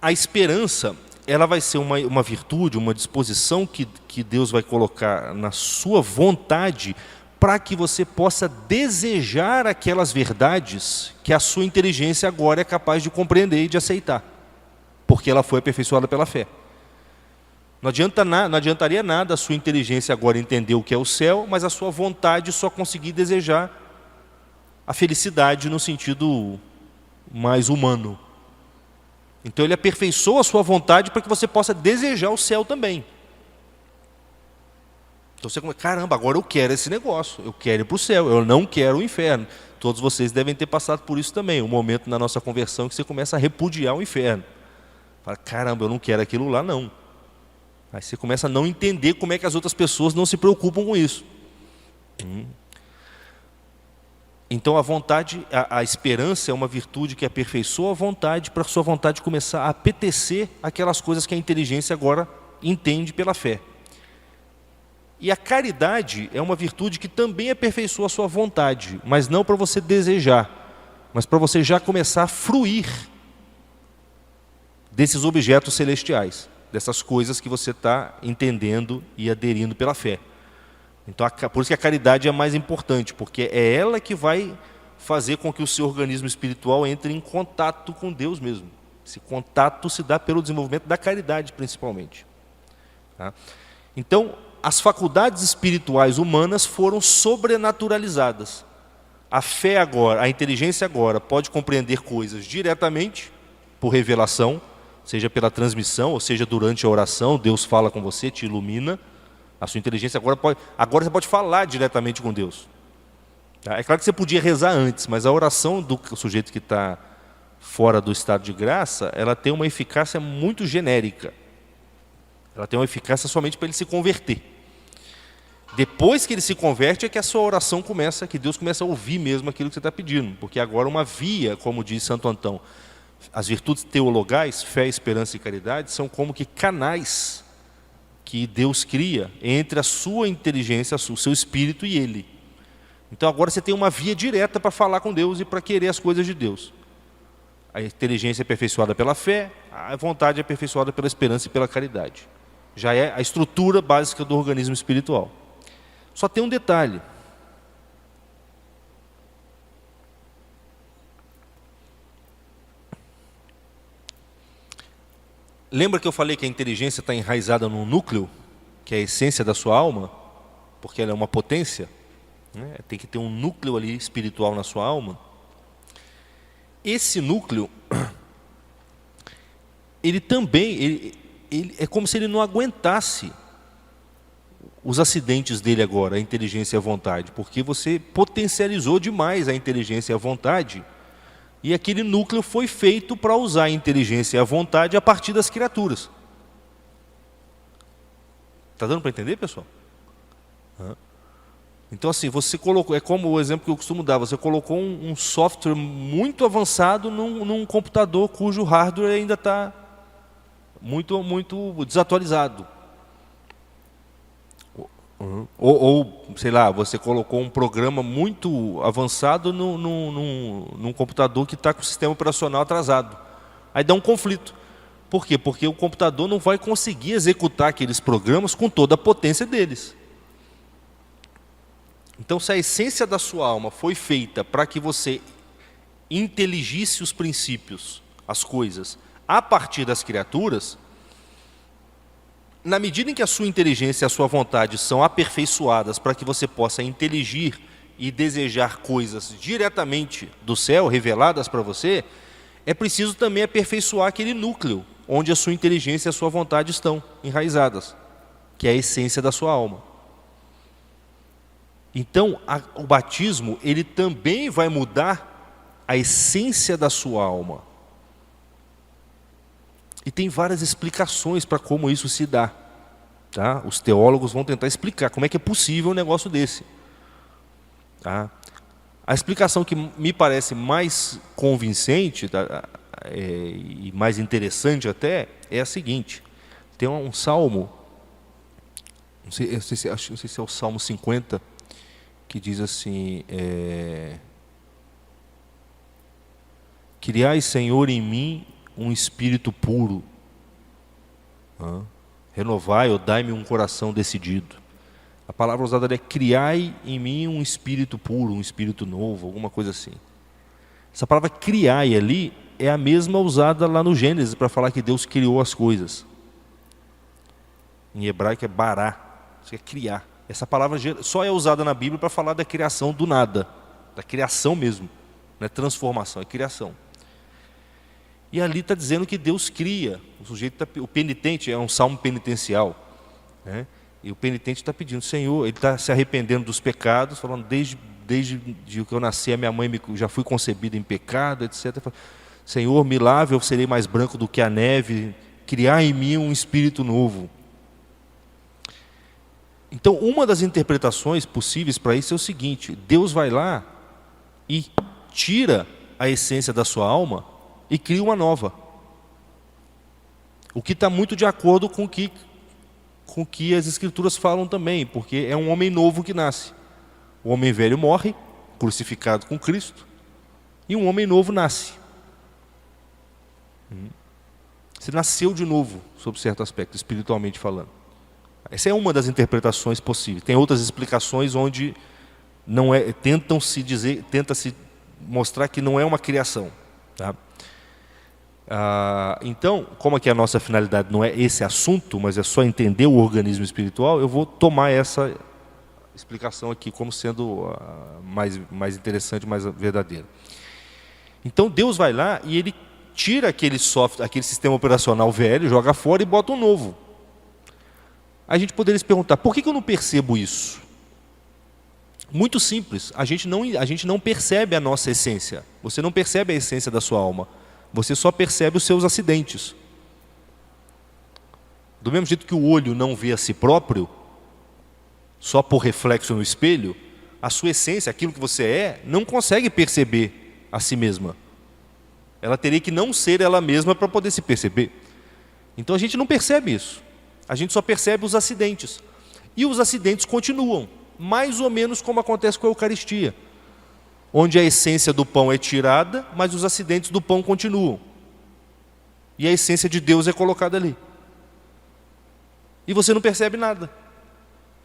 A esperança, ela vai ser uma virtude, uma disposição que Deus vai colocar na sua vontade para que você possa desejar aquelas verdades que a sua inteligência agora é capaz de compreender e de aceitar, porque ela foi aperfeiçoada pela fé. Não adiantaria nada a sua inteligência agora entender o que é o céu, mas a sua vontade só conseguir desejar a felicidade no sentido mais humano. Então ele aperfeiçoa a sua vontade para que você possa desejar o céu também. Então você começa, caramba, agora eu quero esse negócio, eu quero ir para o céu, eu não quero o inferno. Todos vocês devem ter passado por isso também, um momento na nossa conversão que você começa a repudiar o inferno. Fala, caramba, eu não quero aquilo lá não. Aí você começa a não entender como é que as outras pessoas não se preocupam com isso. Então a vontade, a esperança é uma virtude que aperfeiçoa a vontade para a sua vontade começar a apetecer aquelas coisas que a inteligência agora entende pela fé. E a caridade é uma virtude que também aperfeiçoa a sua vontade, mas não para você desejar, mas para você já começar a fruir desses objetos celestiais, dessas coisas que você está entendendo e aderindo pela fé. Então, por isso que a caridade é a mais importante, porque é ela que vai fazer com que o seu organismo espiritual entre em contato com Deus mesmo. Esse contato se dá pelo desenvolvimento da caridade, principalmente. Tá? Então, as faculdades espirituais humanas foram sobrenaturalizadas. A fé agora, a inteligência agora pode compreender coisas diretamente, por revelação, Seja pela transmissão, ou seja durante a oração, Deus fala com você, te ilumina. A sua inteligência agora você pode falar diretamente com Deus. É claro que você podia rezar antes, mas a oração do sujeito que está fora do estado de graça, ela tem uma eficácia muito genérica. Ela tem uma eficácia somente para ele se converter. Depois que ele se converte é que a sua oração começa, que Deus começa a ouvir mesmo aquilo que você está pedindo. Porque agora uma via, como diz Santo Antão, as virtudes teologais, fé, esperança e caridade, são como que canais que Deus cria entre a sua inteligência, o seu espírito e Ele. Então agora você tem uma via direta para falar com Deus e para querer as coisas de Deus. A inteligência é aperfeiçoada pela fé, a vontade é aperfeiçoada pela esperança e pela caridade. Já é a estrutura básica do organismo espiritual. Só tem um detalhe. Lembra que eu falei que a inteligência está enraizada num núcleo, que é a essência da sua alma, porque ela é uma potência, né? Tem que ter um núcleo ali espiritual na sua alma. Esse núcleo, ele também, ele é como se ele não aguentasse os acidentes dele agora, a inteligência e a vontade, porque você potencializou demais a inteligência e a vontade, e aquele núcleo foi feito para usar a inteligência e a vontade a partir das criaturas. Está dando para entender, pessoal? Então assim, você colocou, é como o exemplo que eu costumo dar, você colocou um software muito avançado num computador cujo hardware ainda está muito desatualizado. Ou, sei lá, você colocou um programa muito avançado num computador que está com o sistema operacional atrasado. Aí dá um conflito. Por quê? Porque o computador não vai conseguir executar aqueles programas com toda a potência deles. Então, se a essência da sua alma foi feita para que você inteligisse os princípios, as coisas, a partir das criaturas, na medida em que a sua inteligência e a sua vontade são aperfeiçoadas para que você possa inteligir e desejar coisas diretamente do céu, reveladas para você, é preciso também aperfeiçoar aquele núcleo onde a sua inteligência e a sua vontade estão enraizadas, que é a essência da sua alma. Então, o batismo, ele também vai mudar a essência da sua alma. E tem várias explicações para como isso se dá. Tá? Os teólogos vão tentar explicar como é que é possível um negócio desse. Tá? A explicação que me parece mais convincente e mais interessante até é a seguinte. Tem um salmo, não sei se é o Salmo 50, que diz assim, criai, Senhor, em mim um espírito puro, renovai ou dai-me um coração decidido. A palavra usada é criai em mim um espírito puro, um espírito novo, alguma coisa assim. Essa palavra criai ali é a mesma usada lá no Gênesis para falar que Deus criou as coisas. Em hebraico é bará, isso é criar. Essa palavra só é usada na Bíblia para falar da criação do nada, da criação mesmo, não é transformação, é criação. E ali está dizendo que Deus cria. O penitente é um salmo penitencial, né? E o penitente está pedindo, Senhor, ele está se arrependendo dos pecados, falando, desde que eu nasci, a minha mãe já fui concebida em pecado, etc. Senhor, me lave, eu serei mais branco do que a neve, criar em mim um espírito novo. Então, uma das interpretações possíveis para isso é o seguinte, Deus vai lá e tira a essência da sua alma e cria uma nova. O que está muito de acordo com o que as Escrituras falam também, porque é um homem novo que nasce. O homem velho morre, crucificado com Cristo, e um homem novo nasce. Você nasceu de novo, sob certo aspecto, espiritualmente falando. Essa é uma das interpretações possíveis. Tem outras explicações onde tenta-se mostrar que não é uma criação. Tá? Então, como aqui a nossa finalidade não é esse assunto, mas é só entender o organismo espiritual, eu vou tomar essa explicação aqui como sendo mais interessante, mais verdadeira. Então Deus vai lá e Ele tira aquele software, aquele sistema operacional velho, joga fora e bota um novo. A gente poderia se perguntar, por que eu não percebo isso? Muito simples, a gente não percebe a nossa essência. Você não percebe a essência da sua alma. Você só percebe os seus acidentes. Do mesmo jeito que o olho não vê a si próprio, só por reflexo no espelho, a sua essência, aquilo que você é, não consegue perceber a si mesma. Ela teria que não ser ela mesma para poder se perceber. Então a gente não percebe isso. A gente só percebe os acidentes. E os acidentes continuam, mais ou menos como acontece com a Eucaristia, onde a essência do pão é tirada, mas os acidentes do pão continuam. E a essência de Deus é colocada ali. E você não percebe nada,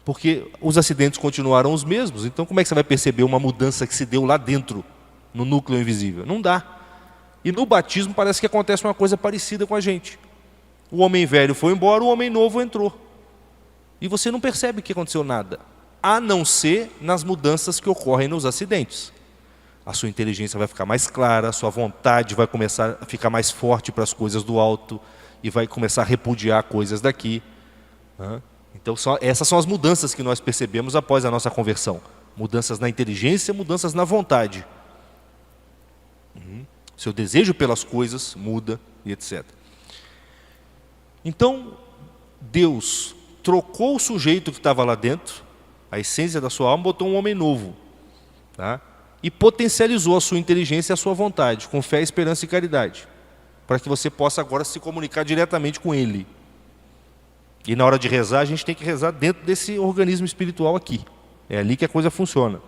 porque os acidentes continuaram os mesmos. Então como é que você vai perceber uma mudança que se deu lá dentro, no núcleo invisível? Não dá. E no batismo parece que acontece uma coisa parecida com a gente. O homem velho foi embora, o homem novo entrou. E você não percebe que aconteceu nada, a não ser nas mudanças que ocorrem nos acidentes. A sua inteligência vai ficar mais clara, a sua vontade vai começar a ficar mais forte para as coisas do alto e vai começar a repudiar coisas daqui. Então essas são as mudanças que nós percebemos após a nossa conversão. Mudanças na inteligência, mudanças na vontade. Seu desejo pelas coisas muda e etc. Então, Deus trocou o sujeito que estava lá dentro, a essência da sua alma, botou um homem novo. Tá? E potencializou a sua inteligência e a sua vontade, com fé, esperança e caridade, para que você possa agora se comunicar diretamente com Ele. E na hora de rezar, a gente tem que rezar dentro desse organismo espiritual aqui. É ali que a coisa funciona.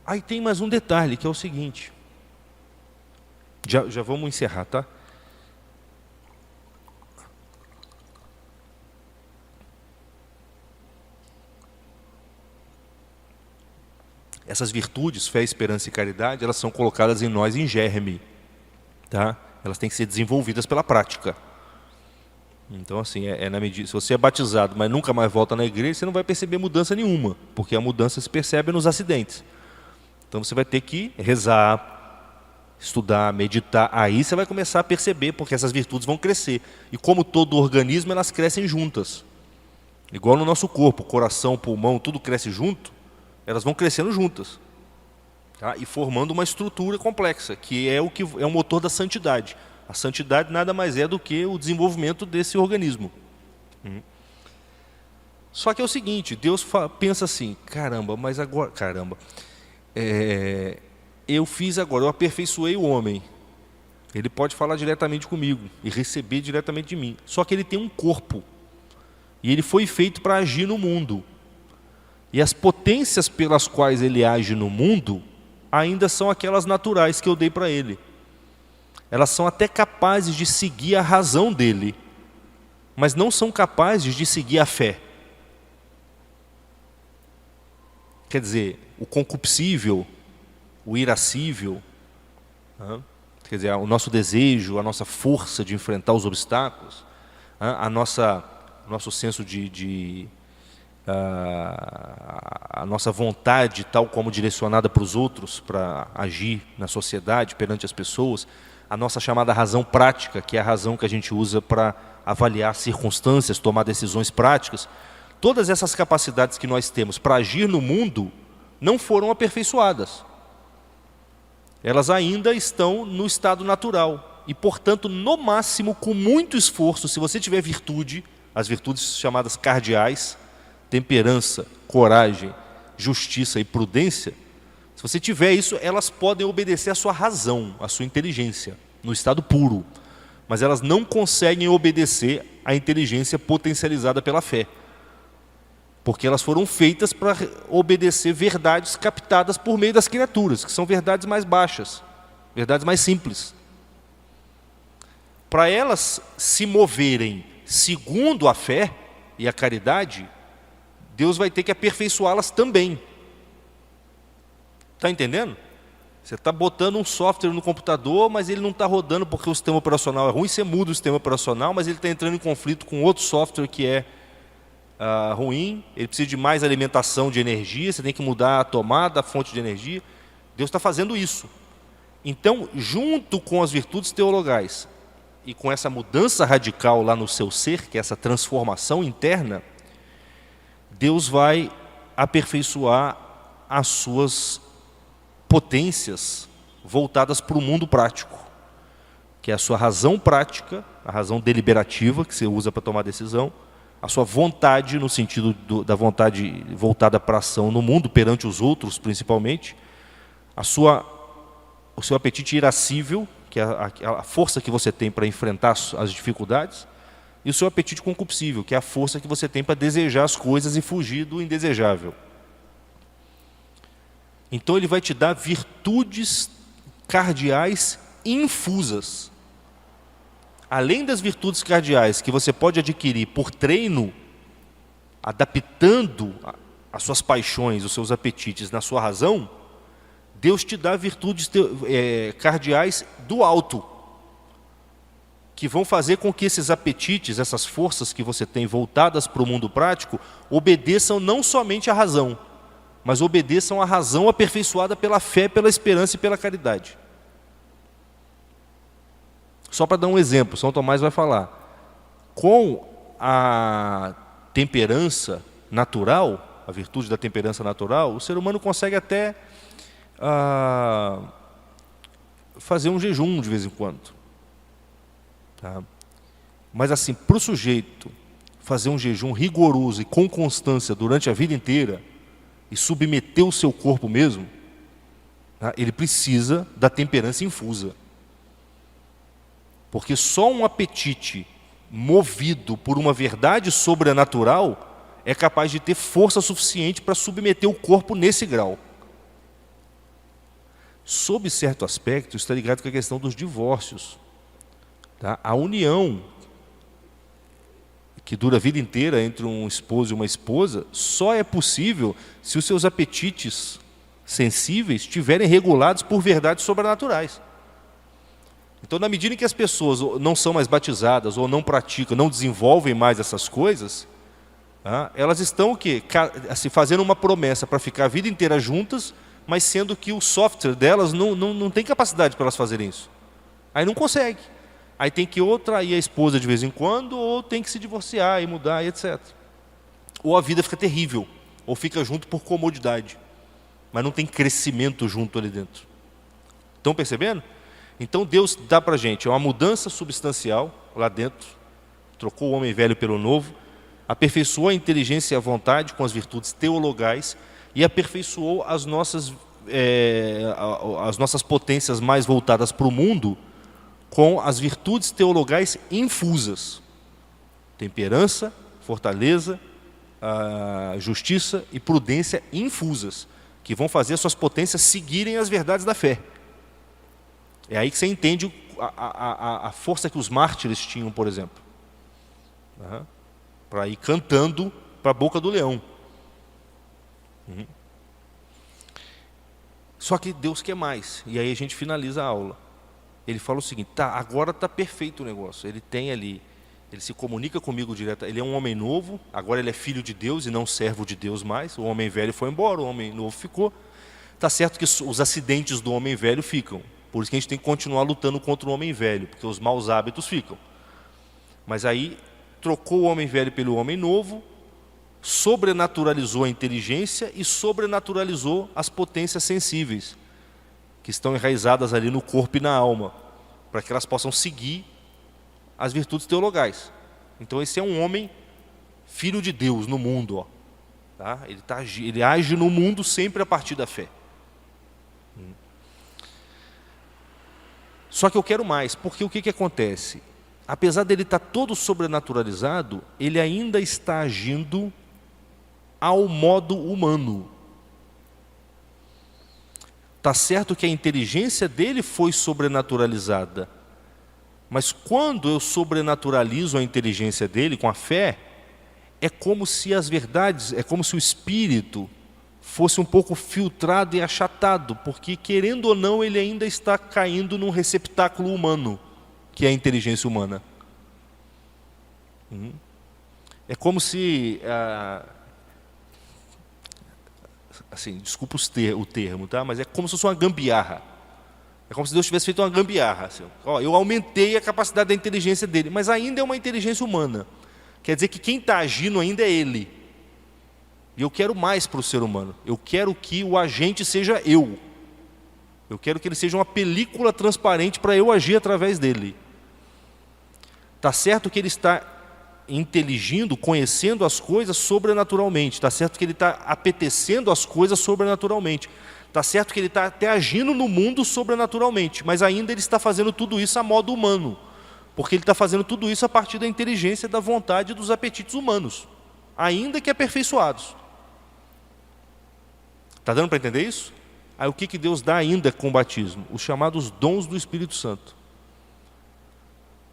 Aí tem mais um detalhe, que é o seguinte. Já vamos encerrar, tá? Essas virtudes, fé, esperança e caridade, elas são colocadas em nós em germe, tá? Elas têm que ser desenvolvidas pela prática. Então, assim, na medida, se você é batizado, mas nunca mais volta na igreja, você não vai perceber mudança nenhuma, porque a mudança se percebe nos acidentes. Então você vai ter que rezar, estudar, meditar, aí você vai começar a perceber, porque essas virtudes vão crescer. E como todo organismo, elas crescem juntas. Igual no nosso corpo, coração, pulmão, tudo cresce junto, elas vão crescendo juntas. Tá? E formando uma estrutura complexa, que é o motor da santidade. A santidade nada mais é do que o desenvolvimento desse organismo. Só que é o seguinte, Deus pensa assim, caramba, mas agora, eu fiz agora, eu aperfeiçoei o homem. Ele pode falar diretamente comigo e receber diretamente de mim. Só que ele tem um corpo. E ele foi feito para agir no mundo. E as potências pelas quais ele age no mundo ainda são aquelas naturais que eu dei para ele. Elas são até capazes de seguir a razão dele, mas não são capazes de seguir a fé. Quer dizer, o concupiscível, o irascível, quer dizer, o nosso desejo, a nossa força de enfrentar os obstáculos, nosso senso a nossa vontade, tal como direcionada para os outros, para agir na sociedade, perante as pessoas, a nossa chamada razão prática, que é a razão que a gente usa para avaliar circunstâncias, tomar decisões práticas, todas essas capacidades que nós temos para agir no mundo não foram aperfeiçoadas. Elas ainda estão no estado natural. E, portanto, no máximo, com muito esforço, se você tiver virtude, as virtudes chamadas cardeais, temperança, coragem, justiça e prudência, se você tiver isso, elas podem obedecer à sua razão, à sua inteligência, no estado puro. Mas elas não conseguem obedecer à inteligência potencializada pela fé. Porque elas foram feitas para obedecer verdades captadas por meio das criaturas, que são verdades mais baixas, verdades mais simples. Para elas se moverem segundo a fé e a caridade, Deus vai ter que aperfeiçoá-las também. Está entendendo? Você está botando um software no computador, mas ele não está rodando porque o sistema operacional é ruim, você muda o sistema operacional, mas ele está entrando em conflito com outro software que é ruim, ele precisa de mais alimentação de energia, você tem que mudar a tomada, a fonte de energia. Deus está fazendo isso. Então, junto com as virtudes teologais e com essa mudança radical lá no seu ser, que é essa transformação interna, Deus vai aperfeiçoar as suas potências voltadas para o mundo prático, que é a sua razão prática, a razão deliberativa que você usa para tomar decisão, a sua vontade, no sentido da vontade voltada para a ação no mundo, perante os outros principalmente, o seu apetite irascível, que é a força que você tem para enfrentar as dificuldades, e o seu apetite concupiscível, que é a força que você tem para desejar as coisas e fugir do indesejável. Então ele vai te dar virtudes cardeais infusas. Além das virtudes cardeais que você pode adquirir por treino, adaptando as suas paixões, os seus apetites na sua razão, Deus te dá virtudes cardeais do alto, que vão fazer com que esses apetites, essas forças que você tem voltadas para o mundo prático, obedeçam não somente à razão, mas obedeçam à razão aperfeiçoada pela fé, pela esperança e pela caridade. Só para dar um exemplo, São Tomás vai falar, com a temperança natural, a virtude da temperança natural, o ser humano consegue até fazer um jejum de vez em quando. Tá? Mas assim, para o sujeito fazer um jejum rigoroso e com constância durante a vida inteira, e submeter o seu corpo mesmo, tá? Ele precisa da temperança infusa. Porque só um apetite movido por uma verdade sobrenatural é capaz de ter força suficiente para submeter o corpo nesse grau. Sob certo aspecto, está ligado com a questão dos divórcios. Tá? A união que dura a vida inteira entre um esposo e uma esposa, só é possível se os seus apetites sensíveis estiverem regulados por verdades sobrenaturais. Então, na medida em que as pessoas não são mais batizadas, ou não praticam, não desenvolvem mais essas coisas, tá? Elas estão o quê? Assim, fazendo uma promessa para ficar a vida inteira juntas, mas sendo que o software delas não tem capacidade para elas fazerem isso. Aí não consegue. Aí tem que ou trair a esposa de vez em quando, ou tem que se divorciar e mudar, e etc. Ou a vida fica terrível, ou fica junto por comodidade, mas não tem crescimento junto ali dentro. Estão percebendo? Então Deus dá para a gente uma mudança substancial lá dentro, trocou o homem velho pelo novo, aperfeiçoou a inteligência e a vontade com as virtudes teologais e aperfeiçoou as nossas potências mais voltadas para o mundo, com as virtudes teologais infusas. Temperança, fortaleza, justiça e prudência infusas, que vão fazer as suas potências seguirem as verdades da fé. É aí que você entende a força que os mártires tinham, por exemplo. Para ir cantando para a boca do leão. Só que Deus quer mais. E aí a gente finaliza a aula. Ele fala o seguinte, tá, agora está perfeito o negócio. Ele tem ali, ele se comunica comigo direto. Ele é um homem novo, agora ele é filho de Deus e não servo de Deus mais. O homem velho foi embora, o homem novo ficou. Está certo que os acidentes do homem velho ficam. Por isso que a gente tem que continuar lutando contra o homem velho, porque os maus hábitos ficam. Mas aí, trocou o homem velho pelo homem novo, sobrenaturalizou a inteligência e sobrenaturalizou as potências sensíveis, que estão enraizadas ali no corpo e na alma, para que elas possam seguir as virtudes teologais. Então esse é um homem filho de Deus no mundo. Tá? Ele age no mundo sempre a partir da fé. Só que eu quero mais, porque o que acontece? Apesar dele estar todo sobrenaturalizado, ele ainda está agindo ao modo humano. Está certo que a inteligência dele foi sobrenaturalizada, mas quando eu sobrenaturalizo a inteligência dele com a fé, é como se as verdades, é como se o espírito fosse um pouco filtrado e achatado, porque querendo ou não ele ainda está caindo num receptáculo humano, que é a inteligência humana. É como se, assim, desculpa o termo, tá? Mas é como se fosse uma gambiarra. É como se Deus tivesse feito uma gambiarra. Assim, ó, eu aumentei a capacidade da inteligência dele, mas ainda é uma inteligência humana. Quer dizer que quem está agindo ainda é ele. E eu quero mais para o ser humano. Eu quero que o agente seja eu. Eu quero que ele seja uma película transparente para eu agir através dele. Está certo que ele está inteligindo, conhecendo as coisas sobrenaturalmente. Está certo que ele está apetecendo as coisas sobrenaturalmente. Está certo que ele está até agindo no mundo sobrenaturalmente. Mas ainda ele está fazendo tudo isso a modo humano. Porque ele está fazendo tudo isso a partir da inteligência, da vontade e dos apetites humanos. Ainda que aperfeiçoados. Está dando para entender isso? Aí o que Deus dá ainda com o batismo? Os chamados dons do Espírito Santo.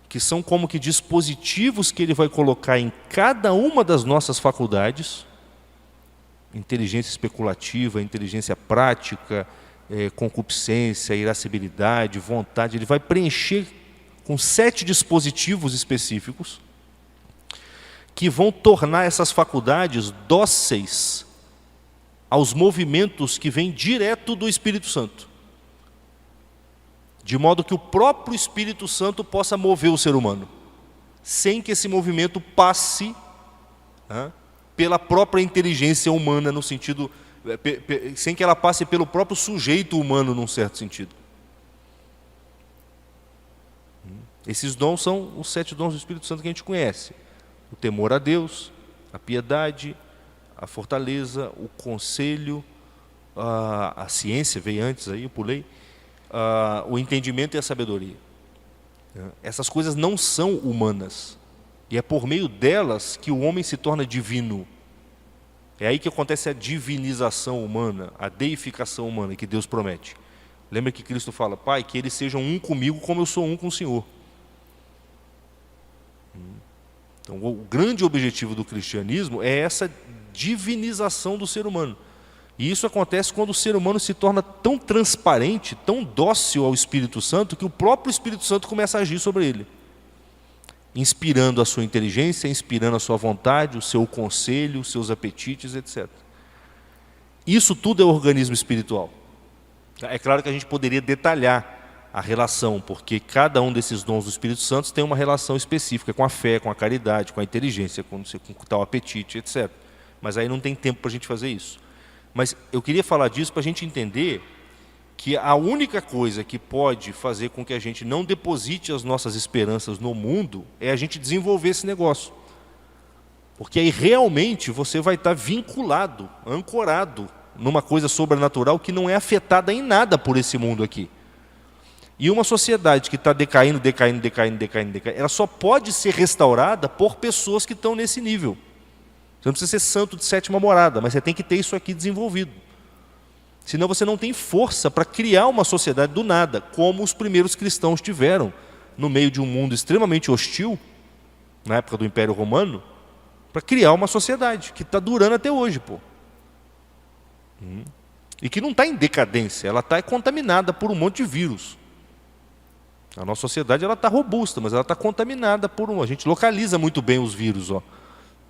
Que são como que dispositivos que ele vai colocar em cada uma das nossas faculdades. Inteligência especulativa, inteligência prática, concupiscência, irascibilidade, vontade. Ele vai preencher com 7 dispositivos específicos que vão tornar essas faculdades dóceis aos movimentos que vêm direto do Espírito Santo. De modo que o próprio Espírito Santo possa mover o ser humano, sem que esse movimento passe pela própria inteligência humana, no sentido, sem que ela passe pelo próprio sujeito humano, num certo sentido. Esses dons são os 7 dons do Espírito Santo que a gente conhece. O temor a Deus, a piedade, a fortaleza, o conselho, a ciência veio antes, aí eu pulei, o entendimento e a sabedoria. Essas coisas não são humanas. E é por meio delas que o homem se torna divino. É aí que acontece a divinização humana, a deificação humana que Deus promete. Lembra que Cristo fala, Pai, que eles sejam um comigo como eu sou um com o Senhor. Então, o grande objetivo do cristianismo é essa divinização do ser humano. E isso acontece quando o ser humano se torna tão transparente, tão dócil ao Espírito Santo, que o próprio Espírito Santo começa a agir sobre ele. Inspirando a sua inteligência, inspirando a sua vontade, o seu conselho, os seus apetites, etc. Isso tudo é organismo espiritual. É claro que a gente poderia detalhar a relação, porque cada um desses dons do Espírito Santo tem uma relação específica com a fé, com a caridade, com a inteligência, com tal apetite, etc. Mas aí não tem tempo para a gente fazer isso. Mas eu queria falar disso para a gente entender que a única coisa que pode fazer com que a gente não deposite as nossas esperanças no mundo é a gente desenvolver esse negócio. Porque aí realmente você vai estar vinculado, ancorado numa coisa sobrenatural que não é afetada em nada por esse mundo aqui. E uma sociedade que está decaindo, ela só pode ser restaurada por pessoas que estão nesse nível. Você não precisa ser santo de 7ª morada, mas você tem que ter isso aqui desenvolvido. Senão você não tem força para criar uma sociedade do nada, como os primeiros cristãos tiveram, no meio de um mundo extremamente hostil, na época do Império Romano, para criar uma sociedade que está durando até hoje. E que não está em decadência, ela está contaminada por um monte de vírus. A nossa sociedade está robusta, mas ela está contaminada por a gente localiza muito bem os vírus.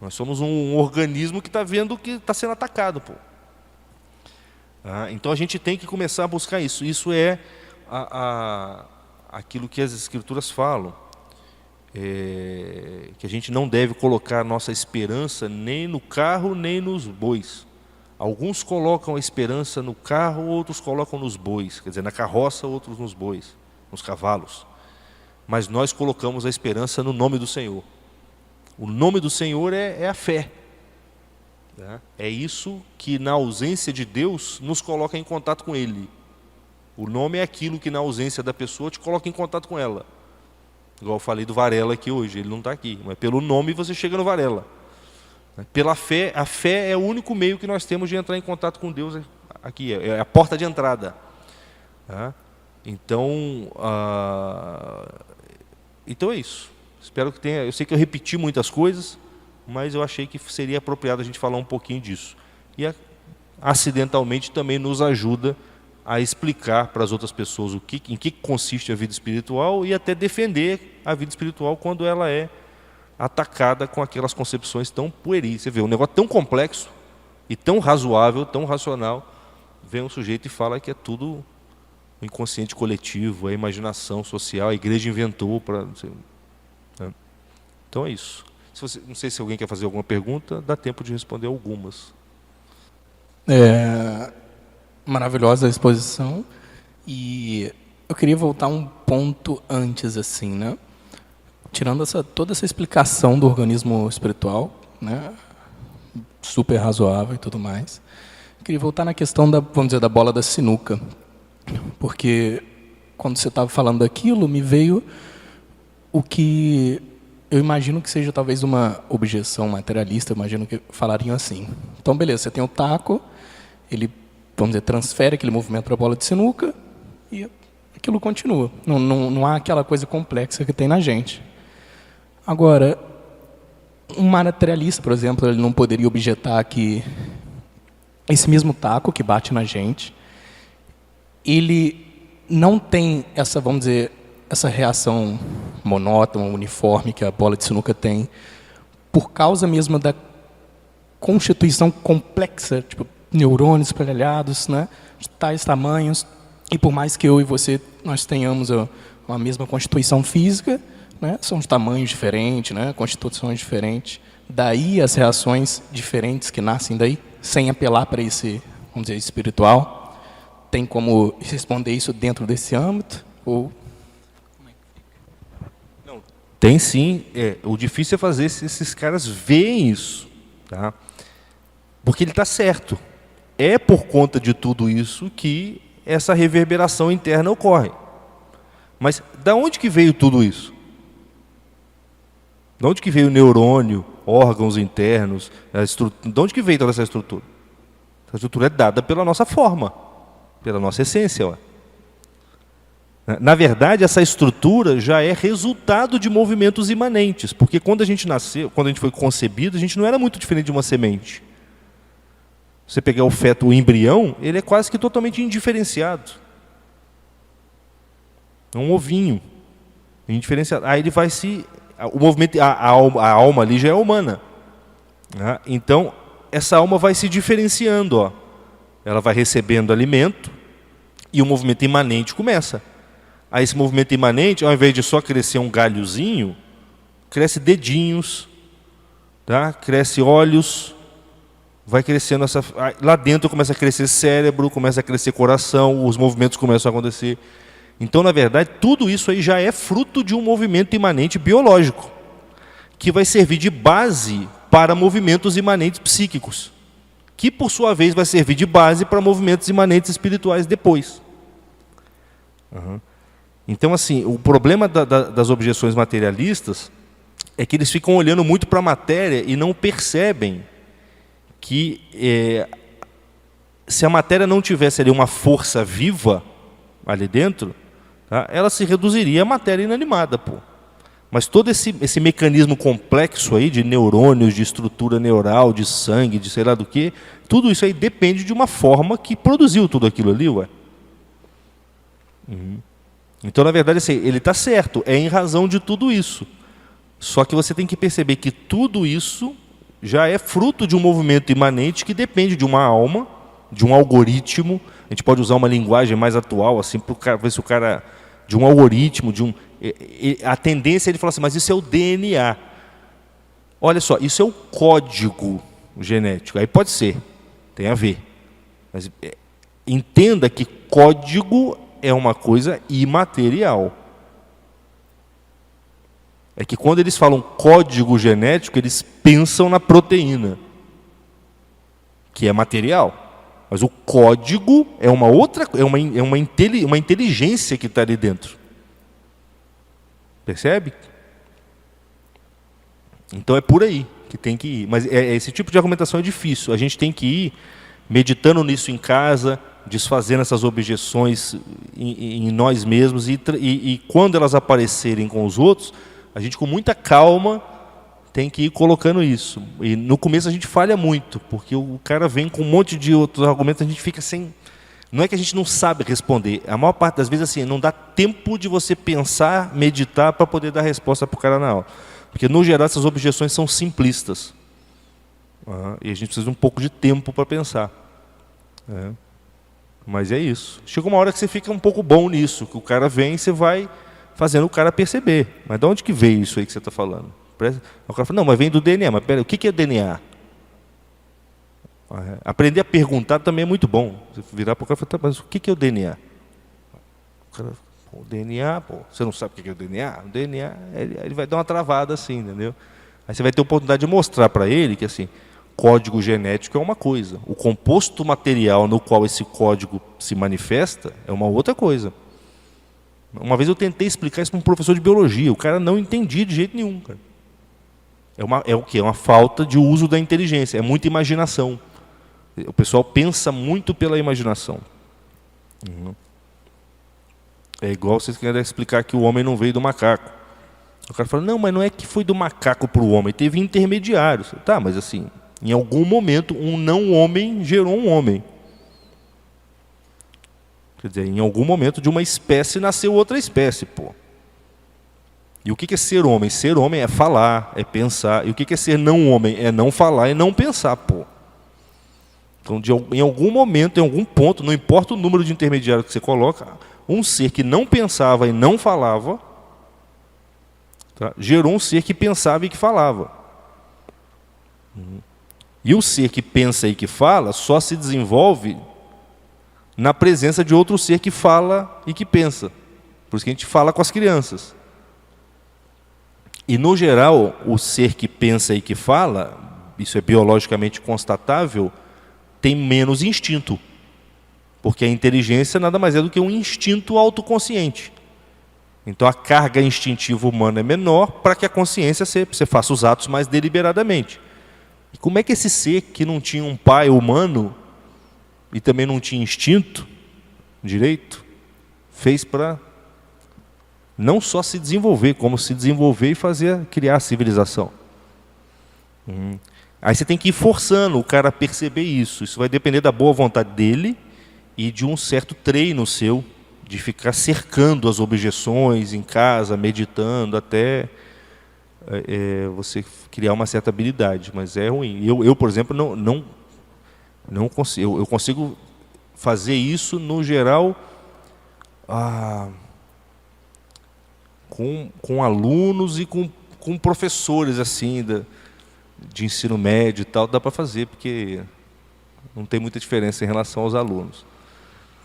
Nós somos um organismo que está vendo que está sendo atacado. Então a gente tem que começar a buscar isso. Isso é aquilo que as Escrituras falam. Que a gente não deve colocar a nossa esperança nem no carro, nem nos bois. Alguns colocam a esperança no carro, outros colocam nos bois. Quer dizer, na carroça, outros nos bois, nos cavalos. Mas nós colocamos a esperança no nome do Senhor. O nome do Senhor é a fé. É isso que, na ausência de Deus, nos coloca em contato com Ele. O nome é aquilo que, na ausência da pessoa, te coloca em contato com ela. Igual eu falei do Varela aqui hoje, ele não está aqui. Mas pelo nome você chega no Varela. Pela fé, a fé é o único meio que nós temos de entrar em contato com Deus aqui. É a porta de entrada. Então é isso. Espero que tenha. Eu sei que eu repeti muitas coisas, mas eu achei que seria apropriado a gente falar um pouquinho disso. E acidentalmente também nos ajuda a explicar para as outras pessoas em que consiste a vida espiritual e até defender a vida espiritual quando ela é atacada com aquelas concepções tão pueris. Você vê, um negócio tão complexo e tão razoável, tão racional, vem um sujeito e fala que é tudo o inconsciente coletivo, a imaginação social, a igreja inventou para... Né? Então é isso. Não sei se alguém quer fazer alguma pergunta, dá tempo de responder algumas. Maravilhosa a exposição. E eu queria voltar um ponto antes, assim, né? Tirando toda essa explicação do organismo espiritual, né? Super razoável e tudo mais. Eu queria voltar na questão vamos dizer, da bola da sinuca. Porque quando você estava falando daquilo, me veio o que eu imagino que seja talvez uma objeção materialista, eu imagino que falariam assim. Então, beleza, você tem o taco, ele, vamos dizer, transfere aquele movimento para a bola de sinuca e aquilo continua. Não há aquela coisa complexa que tem na gente. Agora, um materialista, por exemplo, ele não poderia objetar que esse mesmo taco que bate na gente, ele não tem essa, vamos dizer, essa reação monótona, uniforme que a bola de sinuca tem, por causa mesmo da constituição complexa, tipo neurônios espalhados, né, de tais tamanhos, e por mais que eu e você nós tenhamos a mesma constituição física, né, são de tamanhos diferentes, né, constituições diferentes, daí as reações diferentes que nascem daí, sem apelar para esse, vamos dizer, espiritual. Tem como responder isso dentro desse âmbito? Ou... Não, tem sim. O difícil é fazer esses caras veem isso. Tá? Porque ele está certo. É por conta de tudo isso que essa reverberação interna ocorre. Mas da onde que veio tudo isso? De onde que veio o neurônio, órgãos internos, de onde que veio toda essa estrutura? Essa estrutura é dada pela nossa forma, pela nossa essência. Ó. Na verdade, essa estrutura já é resultado de movimentos imanentes, porque quando a gente nasceu, quando a gente foi concebido, a gente não era muito diferente de uma semente. Você pegar o feto, o embrião, ele é quase que totalmente indiferenciado. É um ovinho, indiferenciado. Aí ele vai se... O movimento, a alma ali já é humana. Né? Então, essa alma vai se diferenciando. Ó. Ela vai recebendo alimento e o movimento imanente começa. Aí esse movimento imanente, ao invés de só crescer um galhozinho, cresce dedinhos, tá? Cresce olhos, vai crescendo essa... Lá dentro começa a crescer cérebro, começa a crescer coração, os movimentos começam a acontecer. Então, na verdade, tudo isso aí já é fruto de um movimento imanente biológico, que vai servir de base para movimentos imanentes psíquicos, que, por sua vez, vai servir de base para movimentos imanentes espirituais depois. Uhum. Então, assim, o problema das objeções materialistas é que eles ficam olhando muito para a matéria e não percebem que se a matéria não tivesse ali uma força viva ali dentro, tá, ela se reduziria a matéria inanimada. Pô. Mas todo esse mecanismo complexo aí de neurônios, de estrutura neural, de sangue, de sei lá do que, tudo isso aí depende de uma forma que produziu tudo aquilo ali. Ué. Uhum. Então, na verdade, assim, ele está certo, é em razão de tudo isso. Só que você tem que perceber que tudo isso já é fruto de um movimento imanente que depende de uma alma, de um algoritmo. A gente pode usar uma linguagem mais atual, assim, para ver se o cara... De um algoritmo, a tendência é ele falar assim, mas isso é o DNA. Olha só, isso é o código genético. Aí pode ser, tem a ver. Mas entenda que código é uma coisa imaterial. É que quando eles falam código genético, eles pensam na proteína, que é material. Mas o código é uma outra, uma inteligência que está ali dentro. Percebe? Então é por aí que tem que ir. Mas esse tipo de argumentação é difícil. A gente tem que ir meditando nisso em casa, desfazendo essas objeções em nós mesmos e quando elas aparecerem com os outros, a gente com muita calma tem que ir colocando isso. E no começo a gente falha muito, porque o cara vem com um monte de outros argumentos, a gente fica sem... Não é que a gente não sabe responder. A maior parte das vezes assim, não dá tempo de você pensar, meditar, para poder dar resposta para o cara na aula. Porque, no geral, essas objeções são simplistas. E a gente precisa de um pouco de tempo para pensar. Mas é isso. Chega uma hora que você fica um pouco bom nisso, que o cara vem e você vai fazendo o cara perceber. Mas de onde que veio isso aí que você está falando? O cara fala, não, mas vem do DNA. Mas pera, o que é DNA? Aprender a perguntar também é muito bom. Você virar para o cara e falar, tá, mas o que é o DNA? O cara, pô, o DNA, pô, você não sabe o que é o DNA? O DNA, ele vai dar uma travada assim, entendeu? Aí você vai ter a oportunidade de mostrar para ele que assim, código genético é uma coisa. O composto material no qual esse código se manifesta é uma outra coisa. Uma vez eu tentei explicar isso para um professor de biologia. O cara não entendia de jeito nenhum. Cara. É o quê? É uma falta de uso da inteligência. É muita imaginação. O pessoal pensa muito pela imaginação. É igual vocês querem explicar que o homem não veio do macaco. O cara fala, não, mas não é que foi do macaco para o homem. Teve intermediários. Tá, mas assim, em algum momento, um não-homem gerou um homem. Quer dizer, em algum momento de uma espécie nasceu outra espécie, pô. E o que é ser homem? Ser homem é falar, é pensar. E o que é ser não-homem? É não falar e não pensar, pô. Então, em algum momento, em algum ponto, não importa o número de intermediários que você coloca, um ser que não pensava e não falava, tá, gerou um ser que pensava e que falava. E o ser que pensa e que fala só se desenvolve na presença de outro ser que fala e que pensa. Por isso que a gente fala com as crianças. E, no geral, o ser que pensa e que fala, isso é biologicamente constatável, tem menos instinto. Porque a inteligência nada mais é do que um instinto autoconsciente. Então, a carga instintiva humana é menor para que a consciência você faça os atos mais deliberadamente. E como é que esse ser que não tinha um pai humano e também não tinha instinto direito, fez para não só se desenvolver, como se desenvolver e criar a civilização? Aí você tem que ir forçando o cara a perceber isso. Isso vai depender da boa vontade dele e de um certo treino seu, de ficar cercando as objeções em casa, meditando, até você criar uma certa habilidade. Mas é ruim. Eu por exemplo, não consigo. Eu consigo fazer isso, no geral, com alunos e com professores assim de ensino médio e tal, dá para fazer, porque não tem muita diferença em relação aos alunos.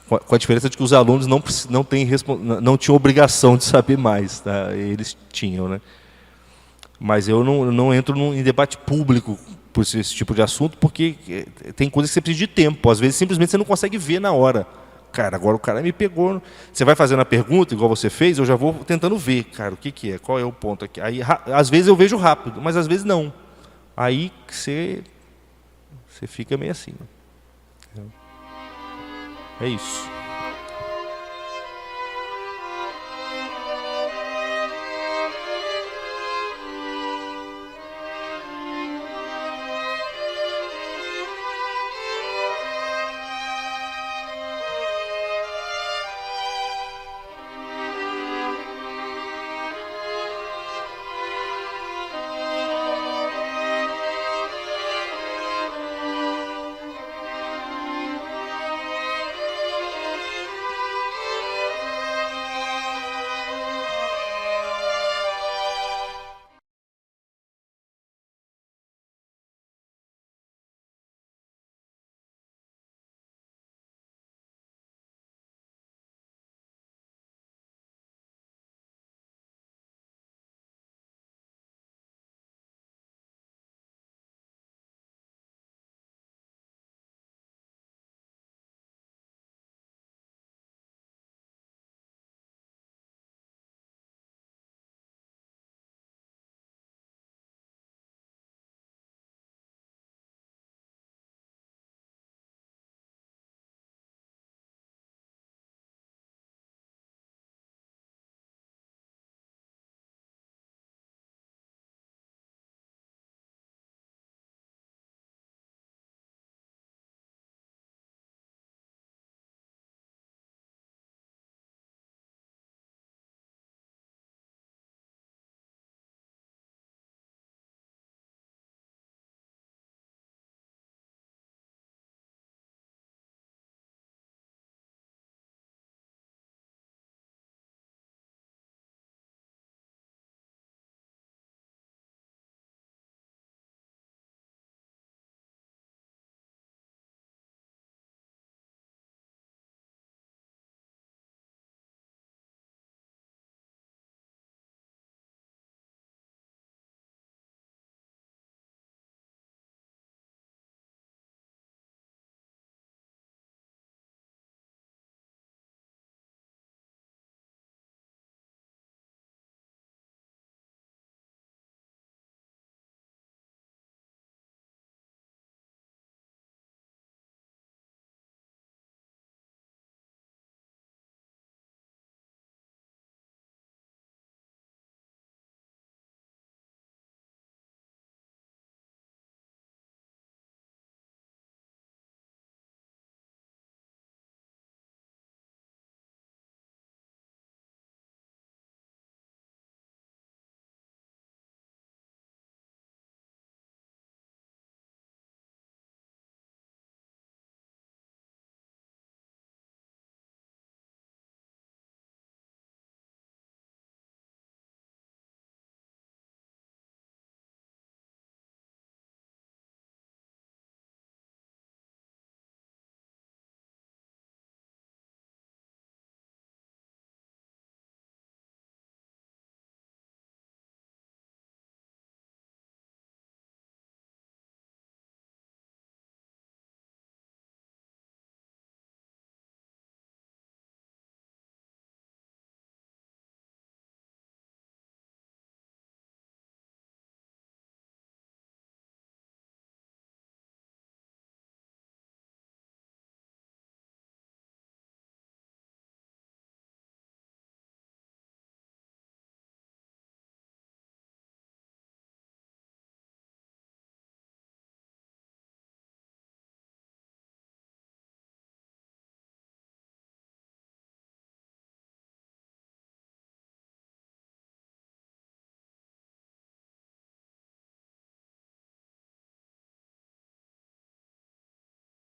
Com a diferença de que os alunos não tinham obrigação de saber mais, tá? Eles tinham, né? Mas eu não entro em debate público por esse tipo de assunto, porque tem coisas que você precisa de tempo. Às vezes, simplesmente, você não consegue ver na hora. Cara, agora o cara me pegou. Você vai fazendo a pergunta, igual você fez, eu já vou tentando ver, cara, o que é, qual é o ponto aqui. Aí, às vezes eu vejo rápido, mas às vezes não. Aí você fica meio assim. Né? É isso.